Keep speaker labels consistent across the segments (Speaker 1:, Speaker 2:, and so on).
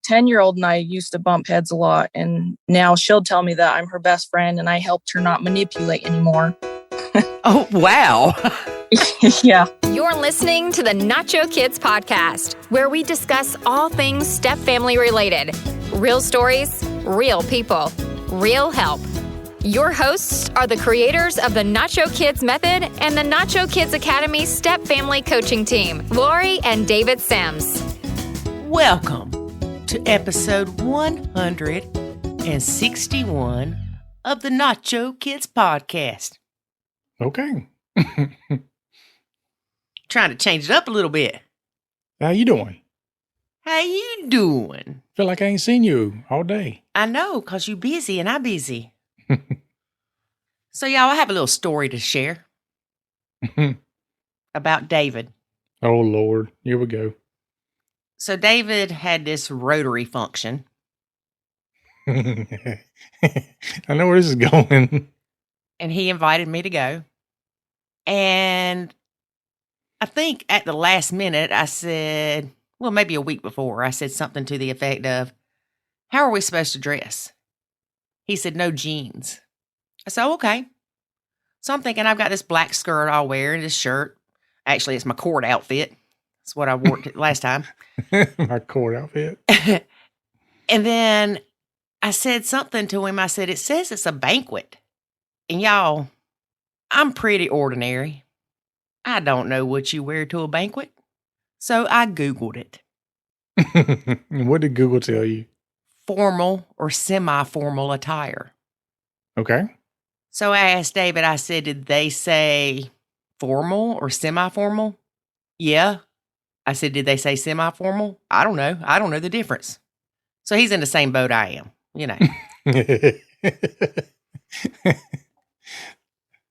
Speaker 1: 10-year-old and I used to bump heads a lot, and now she'll tell me that I'm her best friend and I helped her not manipulate anymore.
Speaker 2: Oh, wow.
Speaker 1: Yeah.
Speaker 3: You're listening to the Nacho Kids Podcast, where we discuss all things step-family related. Real stories, real people, real help. Your hosts are the creators of the Nacho Kids Method and the Nacho Kids Academy Step Family Coaching Team, Lori and David Sims.
Speaker 2: Welcome to episode 161 of the Nacho Kids Podcast.
Speaker 4: Okay.
Speaker 2: Trying to change it up a little bit.
Speaker 4: How you doing?
Speaker 2: How you doing?
Speaker 4: Feel like I ain't seen you all day.
Speaker 2: I know, because you busy and I'm busy. So, y'all, I have a little story to share about David.
Speaker 4: Oh, Lord. Here we go.
Speaker 2: So, David had this rotary function.
Speaker 4: I know where this is going.
Speaker 2: And he invited me to go. And I think at the last minute, I said, well, maybe a week before, I said something to the effect of, how are we supposed to dress? He said, no jeans. I said, okay. So I'm thinking I've got this black skirt I'll wear and this shirt. Actually, it's my court outfit. That's what I wore last time.
Speaker 4: My court outfit.
Speaker 2: And then I said something to him. I said, it says it's a banquet. And y'all, I'm pretty ordinary. I don't know what you wear to a banquet. So I Googled it.
Speaker 4: What did Google tell you?
Speaker 2: Formal or semi-formal attire.
Speaker 4: Okay.
Speaker 2: So I asked David, I said, did they say formal or semi-formal? Yeah. I said, did they say semi-formal? I don't know. I don't know the difference. So he's in the same boat I am, you know.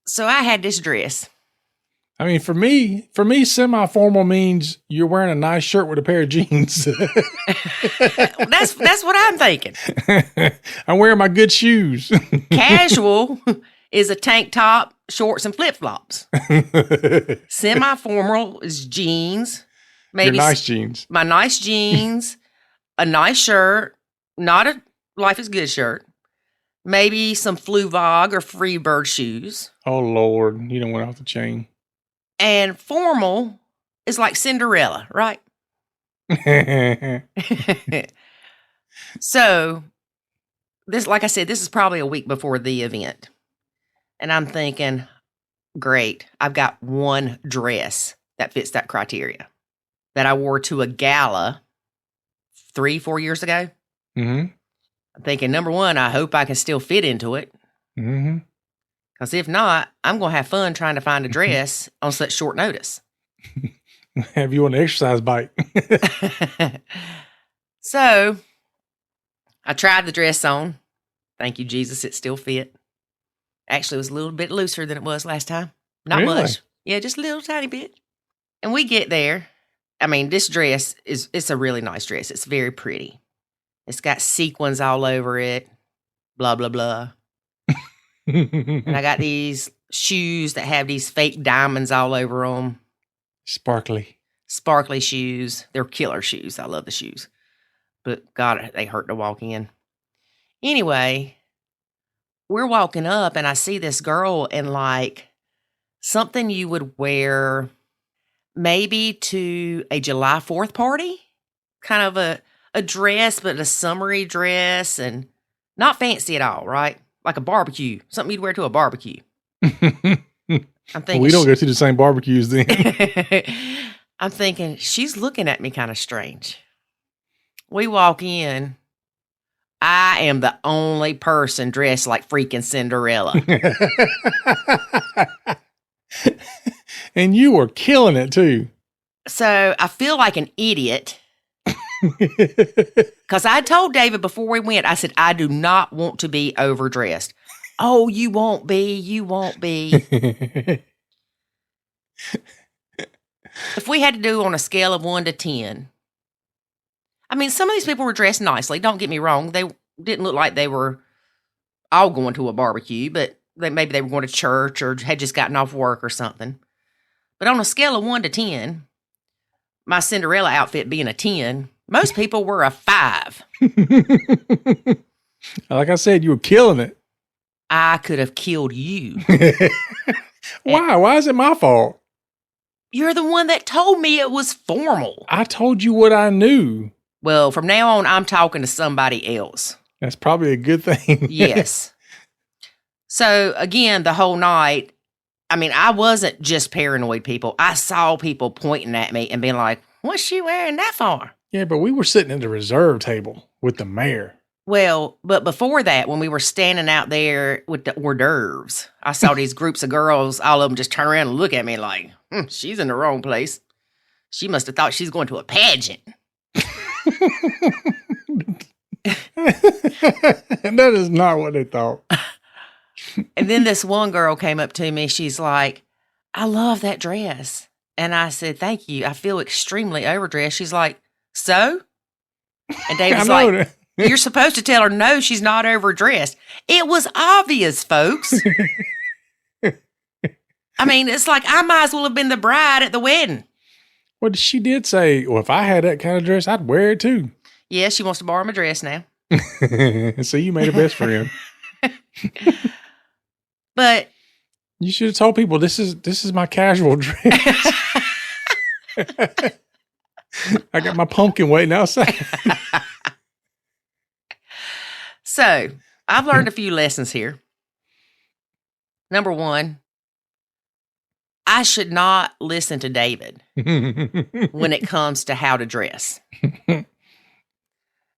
Speaker 2: So I had this dress.
Speaker 4: I mean, for me, semi-formal means you're wearing a nice shirt with a pair of jeans.
Speaker 2: That's what I'm thinking.
Speaker 4: I'm wearing my good shoes.
Speaker 2: Casual is a tank top, shorts, and flip-flops. Semi-formal is jeans. Maybe
Speaker 4: your nice jeans.
Speaker 2: My nice jeans, a nice shirt, not a Life is Good shirt. Maybe some Fluevog or Freebird shoes.
Speaker 4: Oh, Lord. You don't went off the chain.
Speaker 2: And formal is like Cinderella, right? So, this, like I said, this is probably a week before the event. And I'm thinking, great, I've got one dress that fits that criteria that I wore to a gala 3-4 years ago.
Speaker 4: Mm-hmm.
Speaker 2: I'm thinking, number one, I hope I can still fit into it.
Speaker 4: Mm-hmm.
Speaker 2: Because if not, I'm going to have fun trying to find a dress on such short notice.
Speaker 4: Have you on an exercise bike?
Speaker 2: So, I tried the dress on. Thank you, Jesus, it still fit. Actually, it was a little bit looser than it was last time. Not
Speaker 4: Really?
Speaker 2: much. Yeah, just a little tiny bit. And we get there. I mean, this dress it's a really nice dress. It's very pretty. It's got sequins all over it. Blah, blah, blah. And I got these shoes that have these fake diamonds all over them.
Speaker 4: Sparkly
Speaker 2: shoes. They're killer shoes. I love the shoes. But God, they hurt to walk in. Anyway, we're walking up and I see this girl in like something you would wear maybe to a July 4th party. Kind of a dress, but a summery dress and not fancy at all, right? Like a barbecue, something you'd wear to a barbecue. I'm thinking,
Speaker 4: we don't go to the same barbecues then.
Speaker 2: I'm thinking, she's looking at me kind of strange. We walk in. I am the only person dressed like freaking Cinderella.
Speaker 4: And you were killing it too.
Speaker 2: So I feel like an idiot. Because I told David before we went, I said, I do not want to be overdressed. Oh, you won't be. You won't be. If we had to do on a scale of 1 to 10, I mean, some of these people were dressed nicely. Don't get me wrong. They didn't look like they were all going to a barbecue, but maybe they were going to church or had just gotten off work or something. But on a scale of 1 to 10, my Cinderella outfit being a 10, Most people were a 5.
Speaker 4: Like I said, you were killing it.
Speaker 2: I could have killed you.
Speaker 4: Why? Why is it my fault?
Speaker 2: You're the one that told me it was formal.
Speaker 4: I told you what I knew.
Speaker 2: Well, from now on, I'm talking to somebody else.
Speaker 4: That's probably a good thing.
Speaker 2: Yes. So, again, the whole night, I mean, I wasn't just paranoid, people. I saw people pointing at me and being like, what's she wearing that for?
Speaker 4: Yeah, but we were sitting at the reserve table with the mayor.
Speaker 2: Well, but before that, when we were standing out there with the hors d'oeuvres, I saw these groups of girls, all of them just turn around and look at me like, she's in the wrong place. She must have thought she's going to a pageant.
Speaker 4: That is not what they thought.
Speaker 2: And then this one girl came up to me. She's like, I love that dress. And I said, thank you. I feel extremely overdressed. She's like, so? And Dave was like, you're supposed to tell her, no, she's not overdressed. It was obvious, folks. I mean, it's like I might as well have been the bride at the wedding.
Speaker 4: Well, she did say, well, if I had that kind of dress, I'd wear it too.
Speaker 2: Yeah, she wants to borrow my dress now.
Speaker 4: So you made a best friend.
Speaker 2: But
Speaker 4: you should have told people this is my casual dress. I got my pumpkin waiting outside.
Speaker 2: So I've learned a few lessons here. Number 1, I should not listen to David when it comes to how to dress.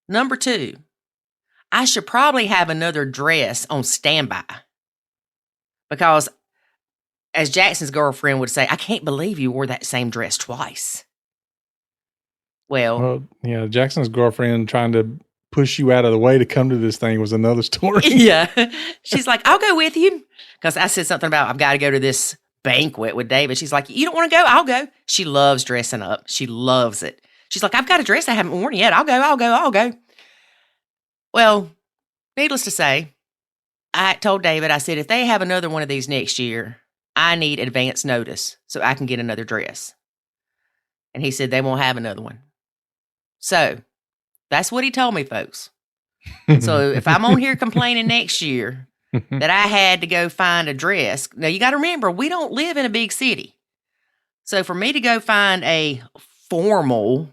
Speaker 2: Number 2, I should probably have another dress on standby. Because, as Jackson's girlfriend would say, I can't believe you wore that same dress twice. Well,
Speaker 4: yeah, Jackson's girlfriend trying to push you out of the way to come to this thing was another story.
Speaker 2: Yeah. She's like, I'll go with you. Because I said something about, I've got to go to this banquet with David. She's like, you don't want to go? I'll go. She loves dressing up. She loves it. She's like, I've got a dress I haven't worn yet. I'll go. Well, needless to say, I told David, I said, if they have another one of these next year, I need advance notice so I can get another dress. And he said, they won't have another one. So that's what he told me, folks. So if I'm on here complaining next year that I had to go find a dress, now you got to remember, we don't live in a big city. So for me to go find a formal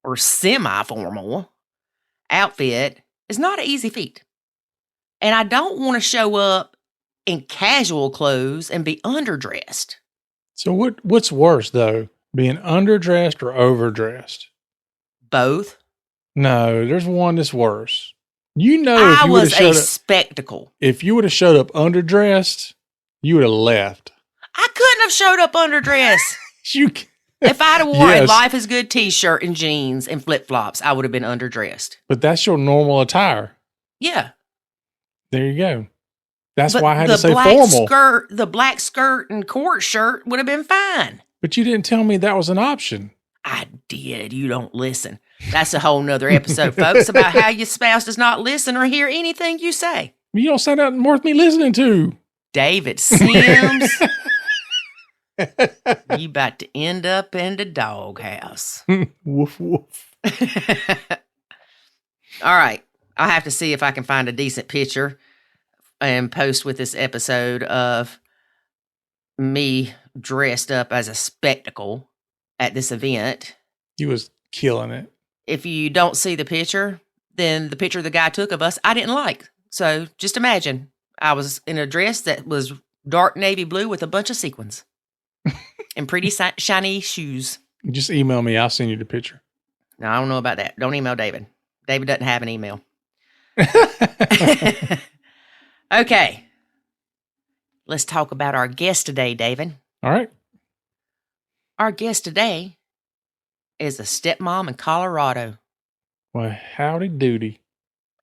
Speaker 2: or semi-formal outfit is not an easy feat. And I don't want to show up in casual clothes and be underdressed.
Speaker 4: So what's worse, though? Being underdressed or overdressed?
Speaker 2: Both.
Speaker 4: No, there's one that's worse. You know,
Speaker 2: I was a spectacle.
Speaker 4: If you would have showed up underdressed, you would have left.
Speaker 2: I couldn't have showed up underdressed. If I'd have worn a Life is Good t-shirt and jeans and flip-flops, I would have been underdressed.
Speaker 4: But that's your normal attire.
Speaker 2: Yeah.
Speaker 4: There you go. That's why I had to say formal.
Speaker 2: The black skirt and court shirt would have been fine.
Speaker 4: But you didn't tell me that was an option.
Speaker 2: I did. You don't listen. That's a whole nother episode, folks, about how your spouse does not listen or hear anything you say.
Speaker 4: You don't say nothing worth me listening to.
Speaker 2: David Sims. You about to end up in the doghouse.
Speaker 4: Woof, woof.
Speaker 2: All right. I'll have to see if I can find a decent picture and post with this episode of me dressed up as a spectacle at this event.
Speaker 4: You was killing it.
Speaker 2: If you don't see the picture, then the picture the guy took of us, I didn't like. So just imagine I was in a dress that was dark navy blue with a bunch of sequins and pretty shiny shoes.
Speaker 4: Just email me. I'll send you the picture.
Speaker 2: No, I don't know about that. Don't email David. David doesn't have an email. Okay. Let's talk about our guest today, David.
Speaker 4: All right.
Speaker 2: Our guest today is a stepmom in Colorado.
Speaker 4: Well, howdy doody.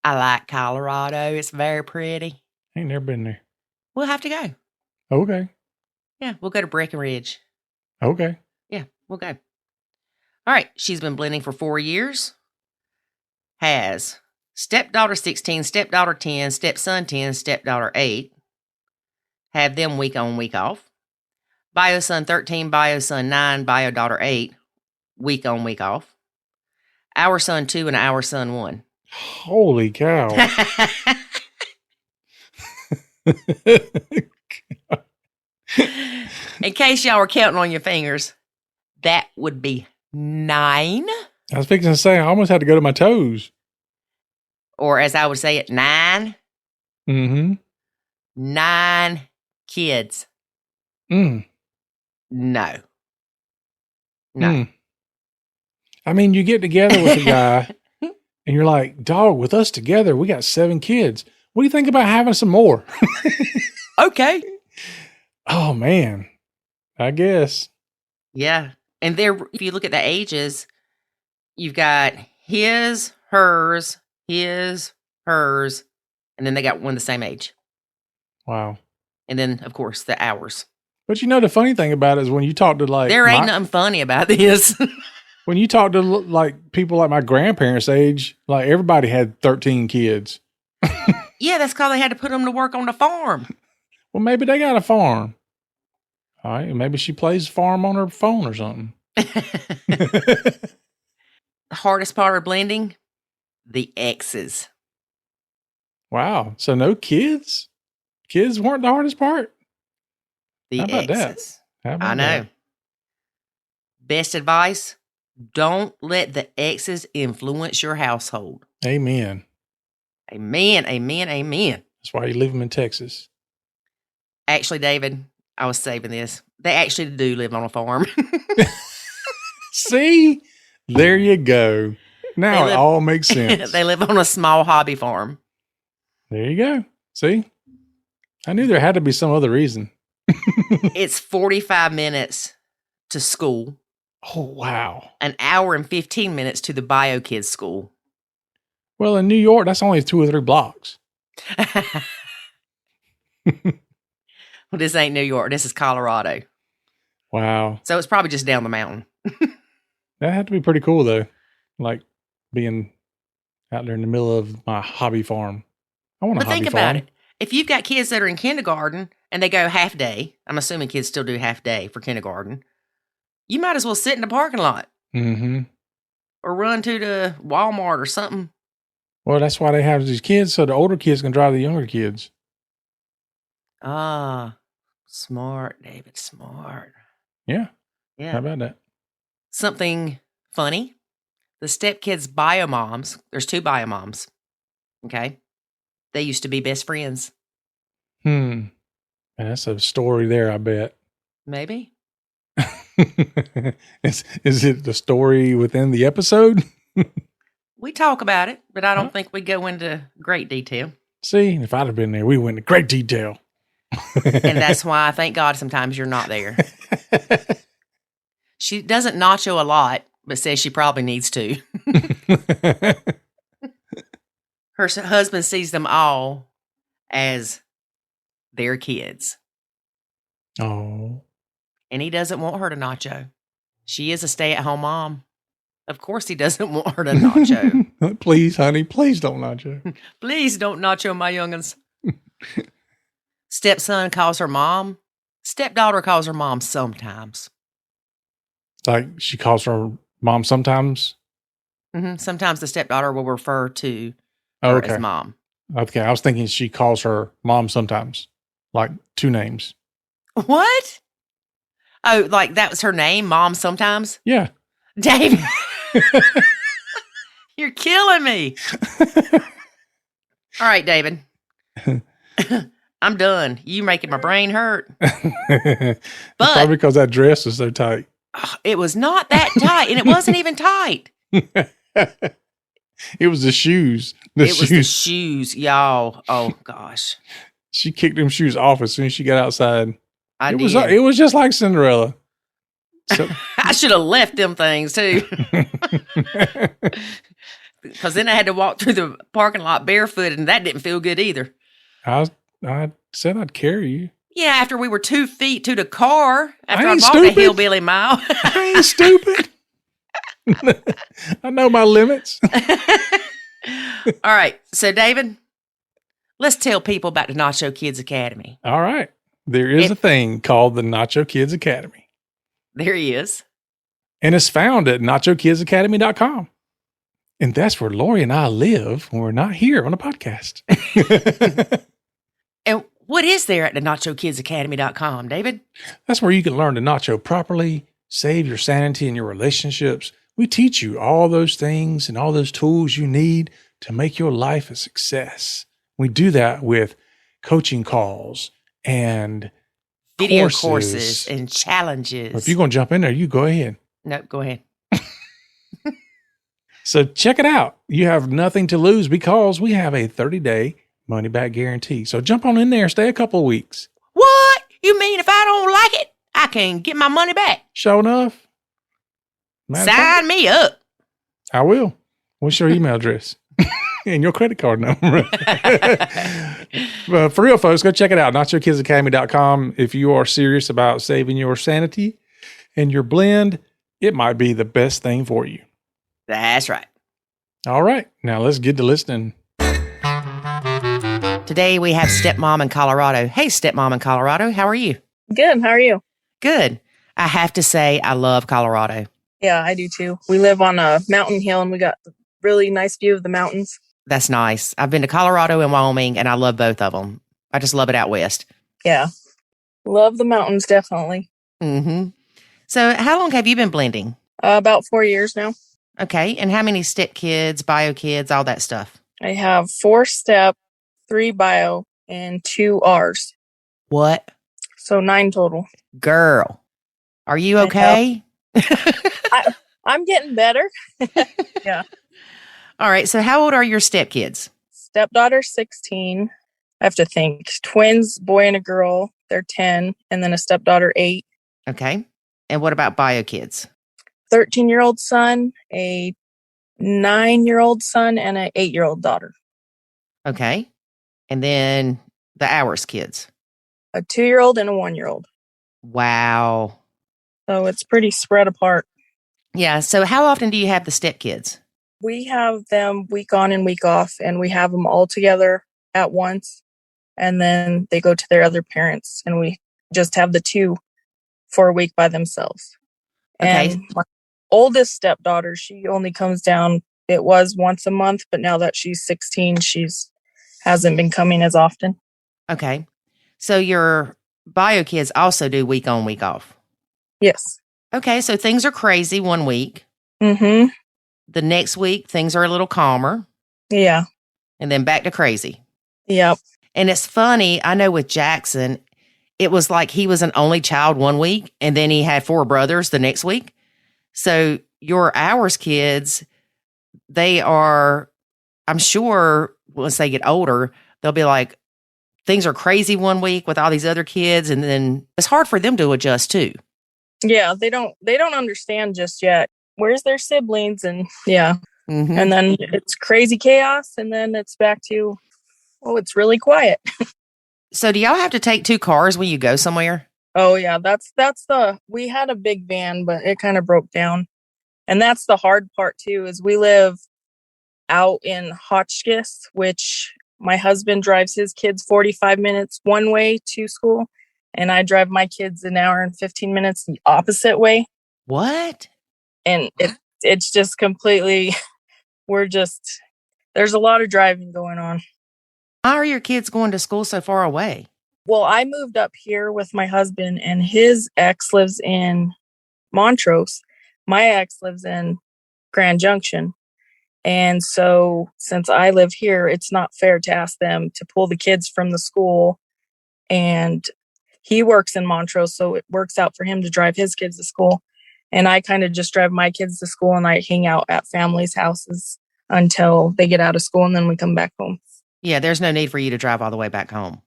Speaker 2: I like Colorado. It's very pretty.
Speaker 4: Ain't never been there.
Speaker 2: We'll have to go.
Speaker 4: Okay.
Speaker 2: Yeah, we'll go to Breckenridge.
Speaker 4: Okay.
Speaker 2: Yeah, we'll go. All right. She's been blending for 4 years. Has stepdaughter 16, stepdaughter 10, stepson 10, stepdaughter 8. Have them week on, week off. Bio son 13, bio son 9, bio daughter 8. Week on, week off. Our son 2 and our son 1.
Speaker 4: Holy cow.
Speaker 2: In case y'all were counting on your fingers, that would be 9.
Speaker 4: I was fixing to say, I almost had to go to my toes.
Speaker 2: Or as I would say it, 9.
Speaker 4: Mm-hmm.
Speaker 2: 9 kids.
Speaker 4: Mm.
Speaker 2: No.
Speaker 4: Mm. I mean, you get together with a guy and you're like, dog, with us together, we got 7 kids. What do you think about having some more?
Speaker 2: Okay.
Speaker 4: Oh, man. I guess.
Speaker 2: Yeah. And there, if you look at the ages, you've got his, hers, and then they got one the same age.
Speaker 4: Wow.
Speaker 2: And then, of course, the ours.
Speaker 4: But you know, the funny thing about it is when you talk to like...
Speaker 2: There ain't nothing funny about this.
Speaker 4: When you talk to like people like my grandparents' age, like everybody had 13 kids.
Speaker 2: Yeah, that's because they had to put them to work on the farm.
Speaker 4: Well, maybe they got a farm. All right. Maybe she plays farm on her phone or something.
Speaker 2: The hardest part of blending, the exes.
Speaker 4: Wow. So no kids? Kids weren't the hardest part?
Speaker 2: The
Speaker 4: How about
Speaker 2: exes.
Speaker 4: How about
Speaker 2: I know.
Speaker 4: that?
Speaker 2: Best advice, don't let the exes influence your household.
Speaker 4: Amen.
Speaker 2: Amen, amen, amen.
Speaker 4: That's why you leave them in Texas.
Speaker 2: Actually, David, I was saving this. They actually do live on a farm.
Speaker 4: See? There you go. Now it all makes sense.
Speaker 2: They live on a small hobby farm.
Speaker 4: There you go. See? I knew there had to be some other reason.
Speaker 2: It's 45 minutes to school.
Speaker 4: Oh, wow.
Speaker 2: An hour and 15 minutes to the Bio Kids school.
Speaker 4: Well, in New York, that's only 2 or 3 blocks.
Speaker 2: Well, this ain't New York. This is Colorado.
Speaker 4: Wow.
Speaker 2: So it's probably just down the mountain.
Speaker 4: That had to be pretty cool, though. Like being out there in the middle of my hobby farm. I want a
Speaker 2: But
Speaker 4: hobby
Speaker 2: think
Speaker 4: farm.
Speaker 2: about it. If you've got kids that are in kindergarten and they go half day, I'm assuming kids still do half day for kindergarten, you might as well sit in the parking lot
Speaker 4: Mm-hmm.
Speaker 2: or run to the Walmart or something.
Speaker 4: Well, that's why they have these kids, so the older kids can drive the younger kids.
Speaker 2: Ah, smart, David, smart.
Speaker 4: Yeah.
Speaker 2: Yeah.
Speaker 4: How about that?
Speaker 3: Something funny. The stepkids biomoms, there's 2 biomoms. Okay. They used to be best friends.
Speaker 4: And that's a story there, I bet.
Speaker 3: Maybe.
Speaker 4: Is it the story within the episode?
Speaker 3: We talk about it, but I don't think we go into great detail.
Speaker 4: See, if I'd have been there, we went into great detail.
Speaker 3: And that's why I thank God sometimes you're not there. She doesn't nacho a lot, but says she probably needs to. Her husband sees them all as their kids.
Speaker 4: Oh.
Speaker 3: And he doesn't want her to nacho. She is a stay-at-home mom. Of course he doesn't want her to nacho.
Speaker 4: Please, honey, please don't nacho.
Speaker 3: Please don't nacho my young'uns. Stepson calls her mom. Stepdaughter calls her mom sometimes.
Speaker 4: Like she calls her mom sometimes?
Speaker 3: Mm-hmm. Sometimes the stepdaughter will refer to her as mom.
Speaker 4: Okay, I was thinking she calls her mom sometimes. Like 2 names.
Speaker 3: What? Oh, like that was her name, Mom sometimes?
Speaker 4: Yeah.
Speaker 3: David. You're killing me. All right, David. I'm done. You making my brain hurt.
Speaker 4: But probably
Speaker 3: But
Speaker 4: because that dress is so tight.
Speaker 3: it was not that tight, and it wasn't even tight.
Speaker 4: It was the shoes.
Speaker 3: Was the shoes, y'all. Oh, gosh.
Speaker 4: She kicked them shoes off as soon as she got outside.
Speaker 3: I
Speaker 4: It
Speaker 3: did.
Speaker 4: was just like Cinderella. So,
Speaker 3: I should have left them things, too. Because then I had to walk through the parking lot barefoot, and that didn't feel good either.
Speaker 4: I said I'd carry you.
Speaker 3: Yeah, after we were 2 feet to the car, after I
Speaker 4: ain't
Speaker 3: bought
Speaker 4: stupid.
Speaker 3: the hillbilly mile.
Speaker 4: I ain't stupid. I know my limits.
Speaker 3: All right. So, David, let's tell people about the Nacho Kids Academy.
Speaker 4: All right. There is a thing called the Nacho Kids Academy.
Speaker 3: There he is.
Speaker 4: And it's found at nachokidzacademy.com. And that's where Lori and I live when we're not here on a podcast.
Speaker 2: And what is there at the NachoKidsAcademy.com, David?
Speaker 4: That's where you can learn to nacho properly, save your sanity in your relationships. We teach you all those things and all those tools you need to make your life a success. We do that with coaching calls and
Speaker 2: video courses and challenges.
Speaker 4: If you're going to jump in there, you go ahead.
Speaker 2: No, go ahead.
Speaker 4: So check it out. You have nothing to lose because we have a 30-day money-back guarantee. So jump on in there, stay a couple of weeks.
Speaker 2: What? You mean if I don't like it, I can get my money back?
Speaker 4: Sure enough.
Speaker 2: Sign me up.
Speaker 4: I will. What's your email address? And your credit card number. But for real, folks, go check it out. NachoKidsAcademy.com. If you are serious about saving your sanity and your blend, it might be the best thing for you.
Speaker 2: That's right.
Speaker 4: All right. Now let's get to listening.
Speaker 2: Today we have Stepmom in Colorado. Hey, Stepmom in Colorado. How are you?
Speaker 1: Good. How are you?
Speaker 2: Good. I have to say I love Colorado.
Speaker 1: Yeah, I do too. We live on a mountain hill and we got a really nice view of the mountains.
Speaker 2: That's nice. I've been to Colorado and Wyoming and I love both of them. I just love it out west.
Speaker 1: Yeah. Love the mountains, definitely.
Speaker 2: Mm-hmm. So how long have you been blending?
Speaker 1: About 4 years now.
Speaker 2: Okay. And how many step kids, bio kids, all that stuff?
Speaker 1: I have 4 step, 3 bio, and 2 R's.
Speaker 2: What?
Speaker 1: So 9 total.
Speaker 2: Girl, are you okay?
Speaker 1: I'm getting better. Yeah.
Speaker 2: All right. So how old are your step kids?
Speaker 1: Stepdaughter 16. I have to think. Twins, boy and a girl. They're 10. And then a stepdaughter 8.
Speaker 2: Okay. And what about bio kids?
Speaker 1: 13-year-old son, a 9-year-old son, and an 8-year-old daughter.
Speaker 2: Okay. And then the hours kids?
Speaker 1: A 2-year-old and a 1-year-old.
Speaker 2: Wow.
Speaker 1: So it's pretty spread apart.
Speaker 2: Yeah. So how often do you have the step kids?
Speaker 1: We have them week on and week off, and we have them all together at once. And then they go to their other parents, and we just have the 2 for a week by themselves.
Speaker 2: Okay.
Speaker 1: And my oldest stepdaughter, she only comes down, it was once a month, but now that she's 16, hasn't been coming as often.
Speaker 2: Okay. So your bio kids also do week on, week off?
Speaker 1: Yes.
Speaker 2: Okay. So things are crazy one week.
Speaker 1: Mm-hmm.
Speaker 2: The next week, things are a little calmer.
Speaker 1: Yeah.
Speaker 2: And then back to crazy.
Speaker 1: Yep.
Speaker 2: And it's funny, I know with Jackson, it was like he was an only child one week, and then he had 4 brothers the next week. So your hours kids, they are, I'm sure once they get older, they'll be like, things are crazy one week with all these other kids. And then it's hard for them to adjust too.
Speaker 1: Yeah. They don't understand just yet. Where's their siblings? And yeah.
Speaker 2: Mm-hmm.
Speaker 1: And then it's crazy chaos. And then it's back to, it's really quiet.
Speaker 2: So do y'all have to take 2 cars when you go somewhere?
Speaker 1: Oh yeah. We had a big van, but it kind of broke down. And that's the hard part too, is we live out in Hotchkiss, which my husband drives his kids 45 minutes one way to school. And I drive my kids an hour and 15 minutes the opposite way.
Speaker 2: What?
Speaker 1: And it's just completely, there's a lot of driving going on.
Speaker 2: How are your kids going to school so far away?
Speaker 1: Well, I moved up here with my husband and his ex lives in Montrose. My ex lives in Grand Junction. And so since I live here, it's not fair to ask them to pull the kids from the school. And he works in Montrose, so it works out for him to drive his kids to school. And I kind of just drive my kids to school and I hang out at families' houses until they get out of school and then we come back home.
Speaker 2: Yeah, there's no need for you to drive all the way back home.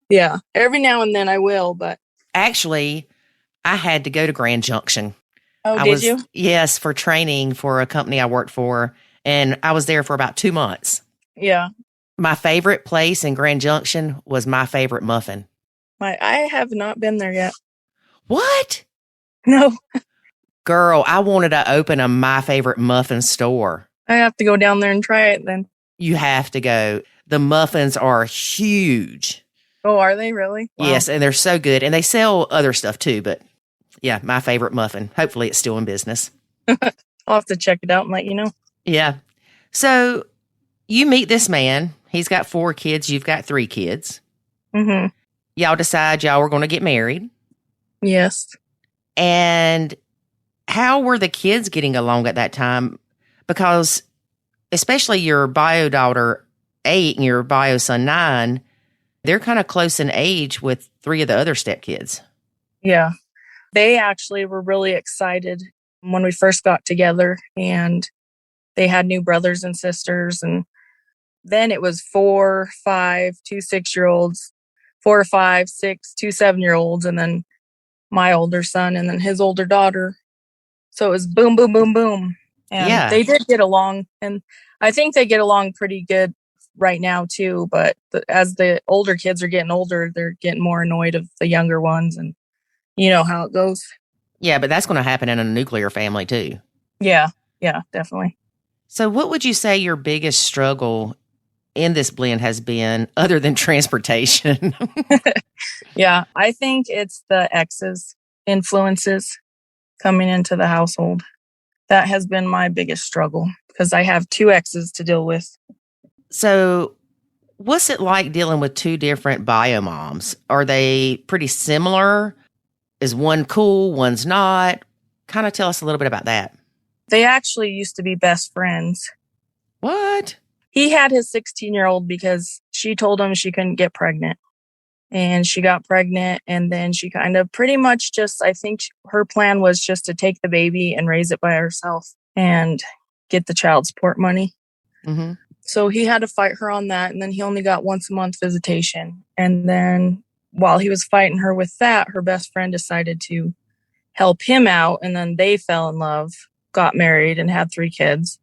Speaker 1: Yeah, every now and then I will, but...
Speaker 2: Actually, I had to go to Grand Junction.
Speaker 1: Oh, did you?
Speaker 2: Yes, for training for a company I worked for. And I was there for about 2 months.
Speaker 1: Yeah.
Speaker 2: My favorite place in Grand Junction was My Favorite Muffin.
Speaker 1: I have not been there yet.
Speaker 2: What?
Speaker 1: No.
Speaker 2: Girl, I wanted to open a My Favorite Muffin store.
Speaker 1: I have to go down there and try it then.
Speaker 2: You have to go. The muffins are huge.
Speaker 1: Oh, are they really? Wow.
Speaker 2: Yes, and they're so good. And they sell other stuff too, but yeah, My Favorite Muffin. Hopefully it's still in business.
Speaker 1: I'll have to check it out and let you know.
Speaker 2: Yeah. So you meet this man. He's got 4 kids. You've got 3 kids.
Speaker 1: Mm-hmm.
Speaker 2: Y'all decide y'all were going to get married.
Speaker 1: Yes.
Speaker 2: And how were the kids getting along at that time? Because especially your bio daughter 8 and your bio son 9, they're kind of close in age with 3 of the other stepkids.
Speaker 1: Yeah. They actually were really excited when we first got together, and they had new brothers and sisters. And then it was 4, 5, 2 6-year-olds, 4, 5, 6, 2 7-year-olds, and then my older son, and then his older daughter. So it was boom, boom, boom, boom. And they did get along. And I think they get along pretty good right now too. But as the older kids are getting older, they're getting more annoyed of the younger ones. And you know how it goes.
Speaker 2: Yeah, but that's going to happen in a nuclear family too.
Speaker 1: Yeah, definitely.
Speaker 2: So what would you say your biggest struggle in this blend has been other than transportation?
Speaker 1: Yeah, I think it's the exes influences coming into the household. That has been my biggest struggle because I have 2 exes to deal with.
Speaker 2: So what's it like dealing with 2 different bio moms? Are they pretty similar? Is one cool, one's not? Kind of tell us a little bit about that.
Speaker 1: They actually used to be best friends.
Speaker 2: What?
Speaker 1: He had his 16-year-old because she told him she couldn't get pregnant. And she got pregnant, and then she kind of pretty much just, I think her plan was just to take the baby and raise it by herself and get the child support money.
Speaker 2: Mm-hmm.
Speaker 1: So he had to fight her on that. And then he only got once a month visitation. And then while he was fighting her with that, her best friend decided to help him out. And then they fell in love, got married, and had 3 kids.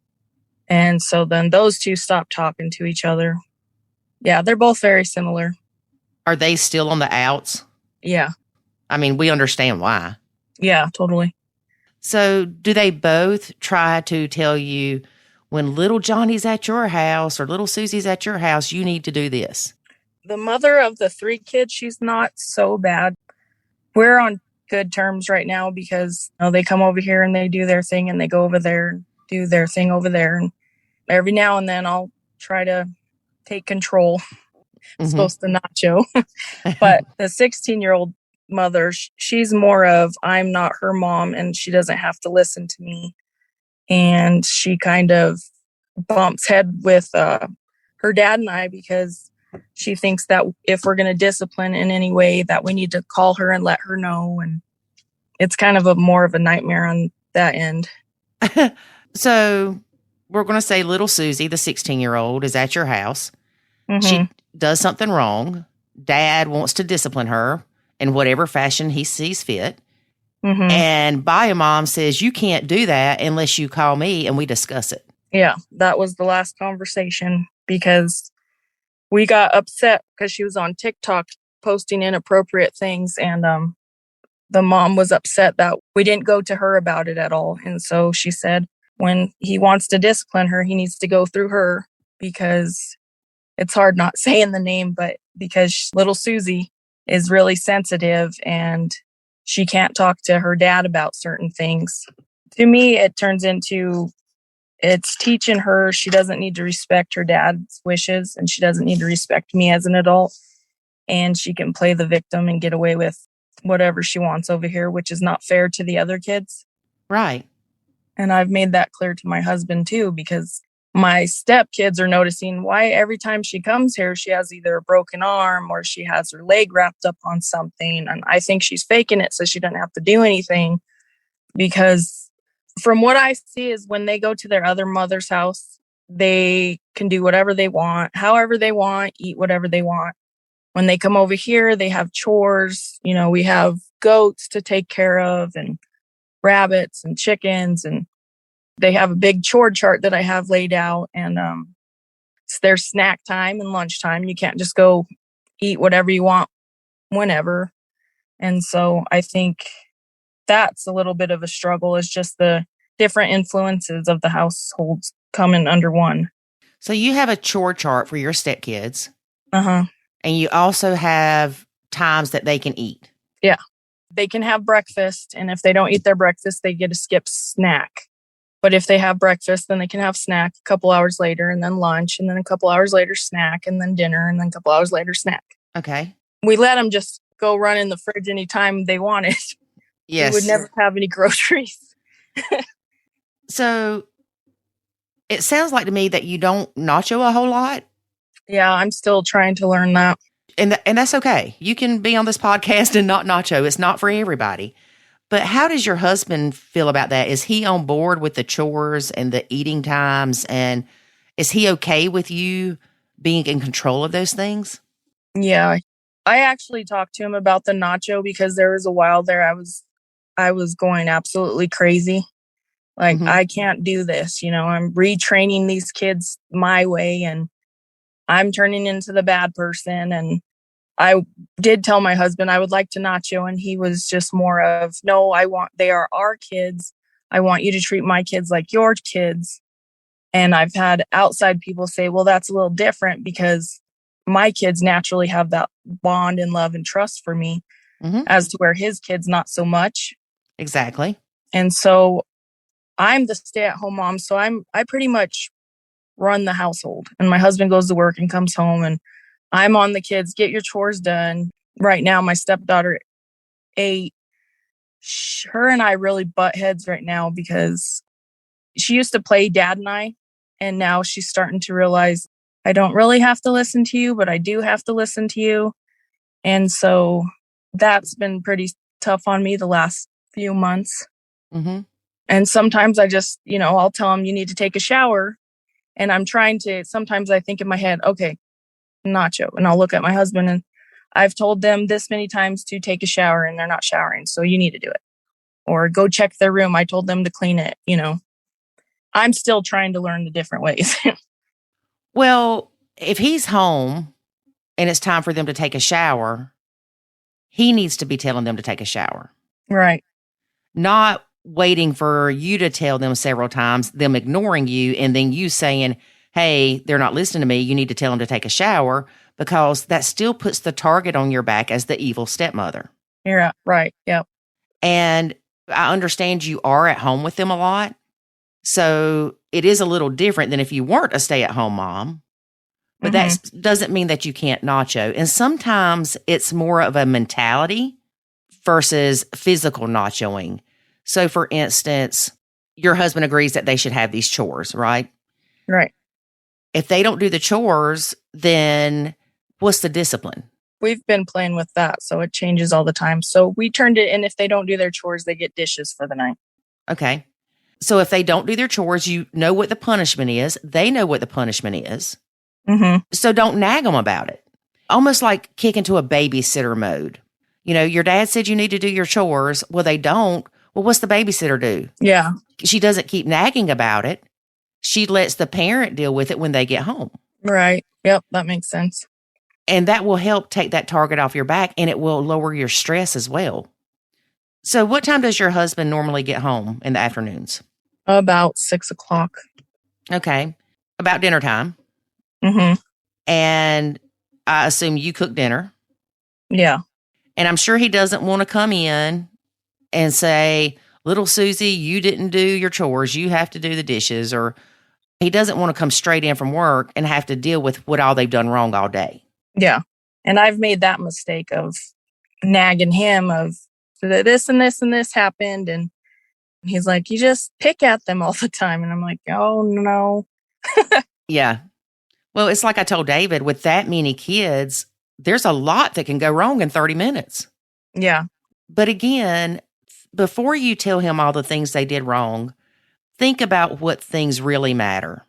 Speaker 1: And so then those 2 stopped talking to each other. Yeah, they're both very similar.
Speaker 2: Are they still on the outs?
Speaker 1: Yeah.
Speaker 2: I mean, we understand why.
Speaker 1: Yeah, totally.
Speaker 2: So do they both try to tell you when little Johnny's at your house or little Susie's at your house, you need to do this?
Speaker 1: The mother of the 3 kids, she's not so bad. We're on good terms right now because they come over here and they do their thing, and they go over there and do their thing over there. And every now and then I'll try to take control. Mm-hmm. Supposed to Nacho. But the 16-year-old mother, she's more of, I'm not her mom and she doesn't have to listen to me. And she kind of bumps head with her dad and I because she thinks that if we're going to discipline in any way, that we need to call her and let her know. And it's kind of more of a nightmare on that end.
Speaker 2: So we're going to say little Susie, the 16-year-old, is at your house. Mm-hmm. She does something wrong. Dad wants to discipline her in whatever fashion he sees fit. Mm-hmm. And bio mom says, you can't do that unless you call me and we discuss it.
Speaker 1: Yeah, that was the last conversation because we got upset because she was on TikTok posting inappropriate things. And the mom was upset that we didn't go to her about it at all. And so she said, when he wants to discipline her, he needs to go through her because it's hard not saying the name, but because little Susie is really sensitive and she can't talk to her dad about certain things. To me, it turns into it's teaching her she doesn't need to respect her dad's wishes and she doesn't need to respect me as an adult. And she can play the victim and get away with whatever she wants over here, which is not fair to the other kids.
Speaker 2: Right.
Speaker 1: And I've made that clear to my husband too, because my stepkids are noticing why every time she comes here, she has either a broken arm or she has her leg wrapped up on something. And I think she's faking it so she doesn't have to do anything. Because from what I see is when they go to their other mother's house, they can do whatever they want, however they want, eat whatever they want. When they come over here, they have chores. We have goats to take care of and rabbits and chickens, and they have a big chore chart that I have laid out, and it's their snack time and lunchtime. You can't just go eat whatever you want whenever. And so I think that's a little bit of a struggle, is just the different influences of the households coming under one.
Speaker 2: So you have a chore chart for your stepkids.
Speaker 1: Uh-huh.
Speaker 2: And you also have times that they can eat.
Speaker 1: Yeah. They can have breakfast, and if they don't eat their breakfast, they get a skip snack. But if they have breakfast, then they can have snack a couple hours later, and then lunch, and then a couple hours later snack, and then dinner, and then a couple hours later snack.
Speaker 2: Okay.
Speaker 1: We let them just go run in the fridge anytime they wanted.
Speaker 2: Yes.
Speaker 1: We would never have any groceries.
Speaker 2: So it sounds like to me that you don't nacho a whole lot.
Speaker 1: Yeah, I'm still trying to learn that.
Speaker 2: And that's okay. You can be on this podcast and not nacho. It's not for everybody. But how does your husband feel about that? Is he on board with the chores and the eating times? And is he okay with you being in control of those things?
Speaker 1: Yeah. I actually talked to him about the nacho because there was a while there I was going absolutely crazy. Like, I can't do this. I'm retraining these kids my way and I'm turning into the bad person. And I did tell my husband I would like to nacho, and he was just more of, no, they are our kids. I want you to treat my kids like your kids. And I've had outside people say, well, that's a little different because my kids naturally have that bond and love and trust for me, as to where his kids, not so much.
Speaker 2: Exactly.
Speaker 1: And so I'm the stay-at-home mom. So I pretty much run the household, and my husband goes to work and comes home, and I'm on the kids, get your chores done. Right now, my stepdaughter, 8, her and I really butt heads right now because she used to play dad and I, and now she's starting to realize I don't really have to listen to you, but I do have to listen to you. And so that's been pretty tough on me the last few months. And sometimes I just, I'll tell them you need to take a shower. And I'm trying to, sometimes I think in my head, okay, nacho. And I'll look at my husband, and I've told them this many times to take a shower and they're not showering. So you need to do it. Or go check their room. I told them to clean it. I'm still trying to learn the different ways.
Speaker 2: Well, if he's home and it's time for them to take a shower, he needs to be telling them to take a shower.
Speaker 1: Right.
Speaker 2: Not waiting for you to tell them several times, them ignoring you, and then you saying, hey, they're not listening to me. You need to tell them to take a shower, because that still puts the target on your back as the evil stepmother.
Speaker 1: Yeah, right. Yep.
Speaker 2: And I understand you are at home with them a lot. So it is a little different than if you weren't a stay-at-home mom. But that doesn't mean that you can't nacho. And sometimes it's more of a mentality versus physical nachoing. So, for instance, your husband agrees that they should have these chores, right?
Speaker 1: Right.
Speaker 2: If they don't do the chores, then what's the discipline?
Speaker 1: We've been playing with that, so it changes all the time. So we turned it in. If they don't do their chores, they get dishes for the night.
Speaker 2: Okay. So if they don't do their chores, you know what the punishment is. They know what the punishment is. So don't nag them about it. Almost like kick into a babysitter mode. Your dad said you need to do your chores. Well, they don't. Well, what's the babysitter do?
Speaker 1: Yeah.
Speaker 2: She doesn't keep nagging about it. She lets the parent deal with it when they get home.
Speaker 1: Right. Yep. That makes sense.
Speaker 2: And that will help take that target off your back, and it will lower your stress as well. So what time does your husband normally get home in the afternoons?
Speaker 1: About 6:00.
Speaker 2: Okay. About dinner time. And I assume you cook dinner.
Speaker 1: Yeah.
Speaker 2: And I'm sure he doesn't want to come in and say, little Susie, you didn't do your chores. You have to do the dishes. Or he doesn't want to come straight in from work and have to deal with what all they've done wrong all day.
Speaker 1: Yeah. And I've made that mistake of nagging him of this and this and this happened. And he's like, you just pick at them all the time. And I'm like, oh, no.
Speaker 2: Yeah. Well, it's like I told David, with that many kids, there's a lot that can go wrong in 30 minutes.
Speaker 1: Yeah.
Speaker 2: But again, before you tell him all the things they did wrong, think about what things really matter.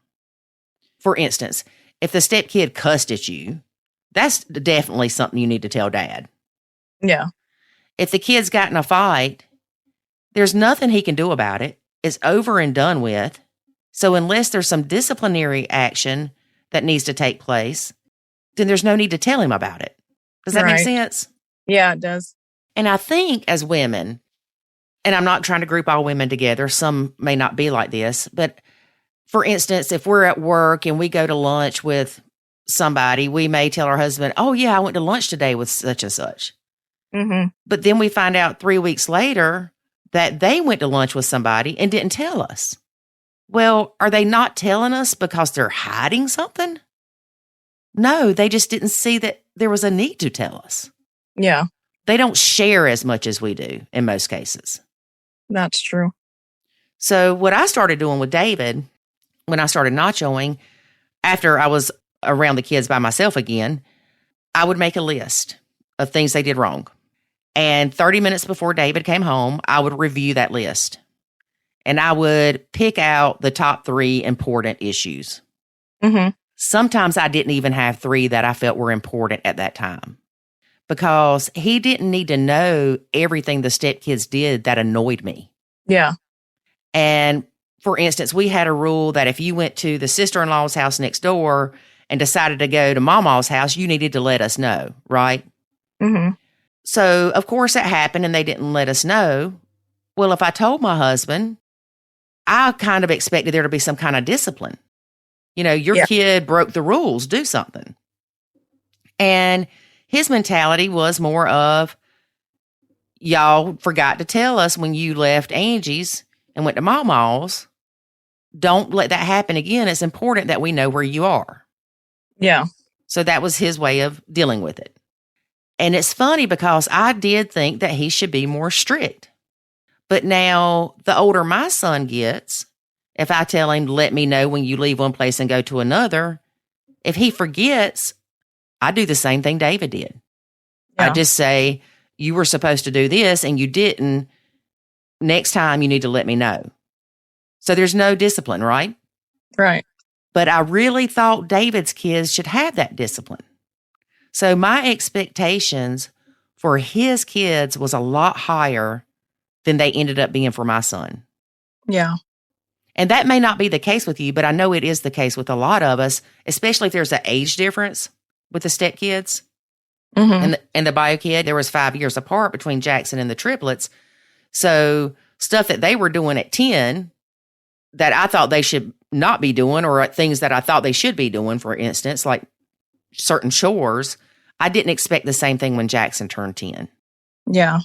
Speaker 2: For instance, if the stepkid cussed at you, that's definitely something you need to tell dad.
Speaker 1: Yeah.
Speaker 2: If the kid's got in a fight, there's nothing he can do about it. It's over and done with. So unless there's some disciplinary action that needs to take place, then there's no need to tell him about it. Does that make sense?
Speaker 1: Yeah, it does.
Speaker 2: And I think as women, and I'm not trying to group all women together, some may not be like this, but for instance, if we're at work and we go to lunch with somebody, we may tell our husband, oh yeah, I went to lunch today with such and such. But then we find out 3 weeks later that they went to lunch with somebody and didn't tell us. Well, are they not telling us because they're hiding something? No, they just didn't see that there was a need to tell us.
Speaker 1: Yeah,
Speaker 2: They don't share as much as we do in most cases.
Speaker 1: that's true.
Speaker 2: So what I started doing with David, when I started nachoing, after I was around the kids by myself again, I would make a list of things they did wrong. And 30 minutes before David came home, I would review that list. And I would pick out the top 3 important issues.
Speaker 1: Mm-hmm.
Speaker 2: Sometimes I didn't even have 3 that I felt were important at that time, because he didn't need to know everything the stepkids did that annoyed me.
Speaker 1: Yeah.
Speaker 2: And for instance, we had a rule that if you went to the sister-in-law's house next door and decided to go to mama's house, you needed to let us know, right?
Speaker 1: Mm-hmm.
Speaker 2: So, of course, that happened and they didn't let us know. Well, if I told my husband, I kind of expected there to be some kind of discipline. You know, your kid broke the rules, do something. And his mentality was more of, y'all forgot to tell us when you left Angie's and went to Mama's. Don't let that happen again. It's important that we know where you are.
Speaker 1: Yeah.
Speaker 2: So that was his way of dealing with it. And it's funny because I did think that he should be more strict. But now the older my son gets, if I tell him, let me know when you leave one place and go to another, if he forgets, I do the same thing David did. Yeah. I just say, you were supposed to do this and you didn't. Next time you need to let me know. So there's no discipline, right?
Speaker 1: Right.
Speaker 2: But I really thought David's kids should have that discipline. So my expectations for his kids was a lot higher than they ended up being for my son.
Speaker 1: Yeah.
Speaker 2: And that may not be the case with you, but I know it is the case with a lot of us, especially if there's an age difference with the stepkids.
Speaker 1: Mm-hmm.
Speaker 2: And the bio kid. There was 5 years apart between Jackson and the triplets. So stuff that they were doing at 10 that I thought they should not be doing, or things that I thought they should be doing, for instance, like certain chores, I didn't expect the same thing when Jackson turned 10.
Speaker 1: Yeah.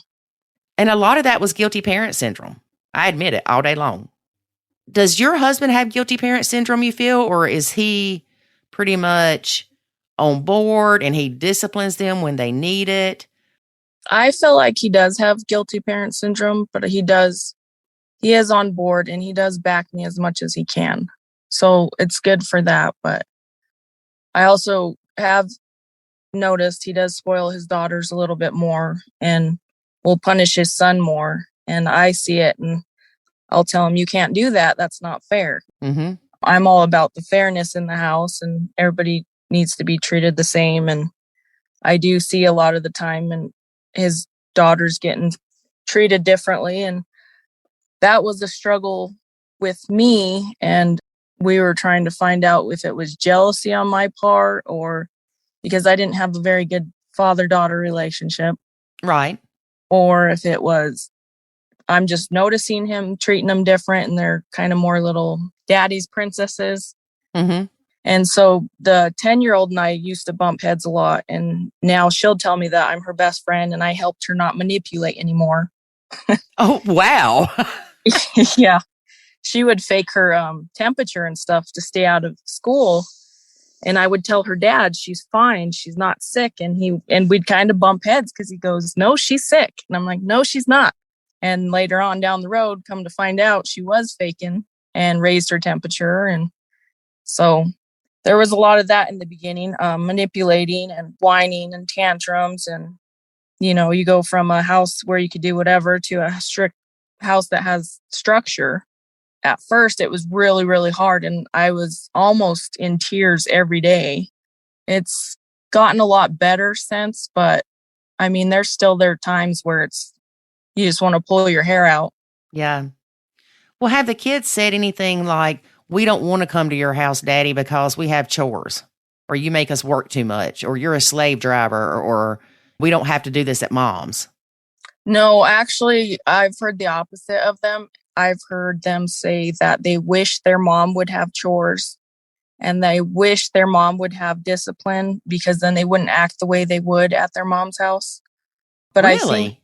Speaker 2: And a lot of that was guilty parent syndrome. I admit it all day long. Does your husband have guilty parent syndrome, you feel, or is he pretty much on board and he disciplines them when they need it?
Speaker 1: I feel like he does have guilty parent syndrome, but he is on board and he does back me as much as he can. So it's good for that. But I also have noticed he does spoil his daughters a little bit more and will punish his son more. And I see it and I'll tell him, you can't do that. That's not fair.
Speaker 2: Mm-hmm.
Speaker 1: I'm all about the fairness in the house and everybody needs to be treated the same. And I do see a lot of the time and his daughters getting treated differently. And that was a struggle with me. And we were trying to find out if it was jealousy on my part or because I didn't have a very good father-daughter relationship.
Speaker 2: Right.
Speaker 1: Or if it was, I'm just noticing him treating them different and they're kind of more little daddy's princesses.
Speaker 2: Mm-hmm.
Speaker 1: And so the 10-year-old and I used to bump heads a lot. And now she'll tell me that I'm her best friend and I helped her not manipulate anymore.
Speaker 2: Oh, wow.
Speaker 1: Yeah. She would fake her temperature and stuff to stay out of school. And I would tell her dad, she's fine. She's not sick. And we'd kind of bump heads because he goes, no, she's sick. And I'm like, no, she's not. And later on down the road, come to find out she was faking and raised her temperature. And so there was a lot of that in the beginning, manipulating and whining and tantrums. And, you know, you go from a house where you could do whatever to a strict house that has structure. At first, it was really, really hard. And I was almost in tears every day. It's gotten a lot better since. But I mean, there's times where you just want to pull your hair out.
Speaker 2: Yeah. Well, have the kids said anything like, we don't want to come to your house, Daddy, because we have chores, or you make us work too much, or you're a slave driver, or we don't have to do this at Mom's?
Speaker 1: No, actually, I've heard the opposite of them. I've heard them say that they wish their mom would have chores and they wish their mom would have discipline because then they wouldn't act the way they would at their mom's house. But
Speaker 2: really?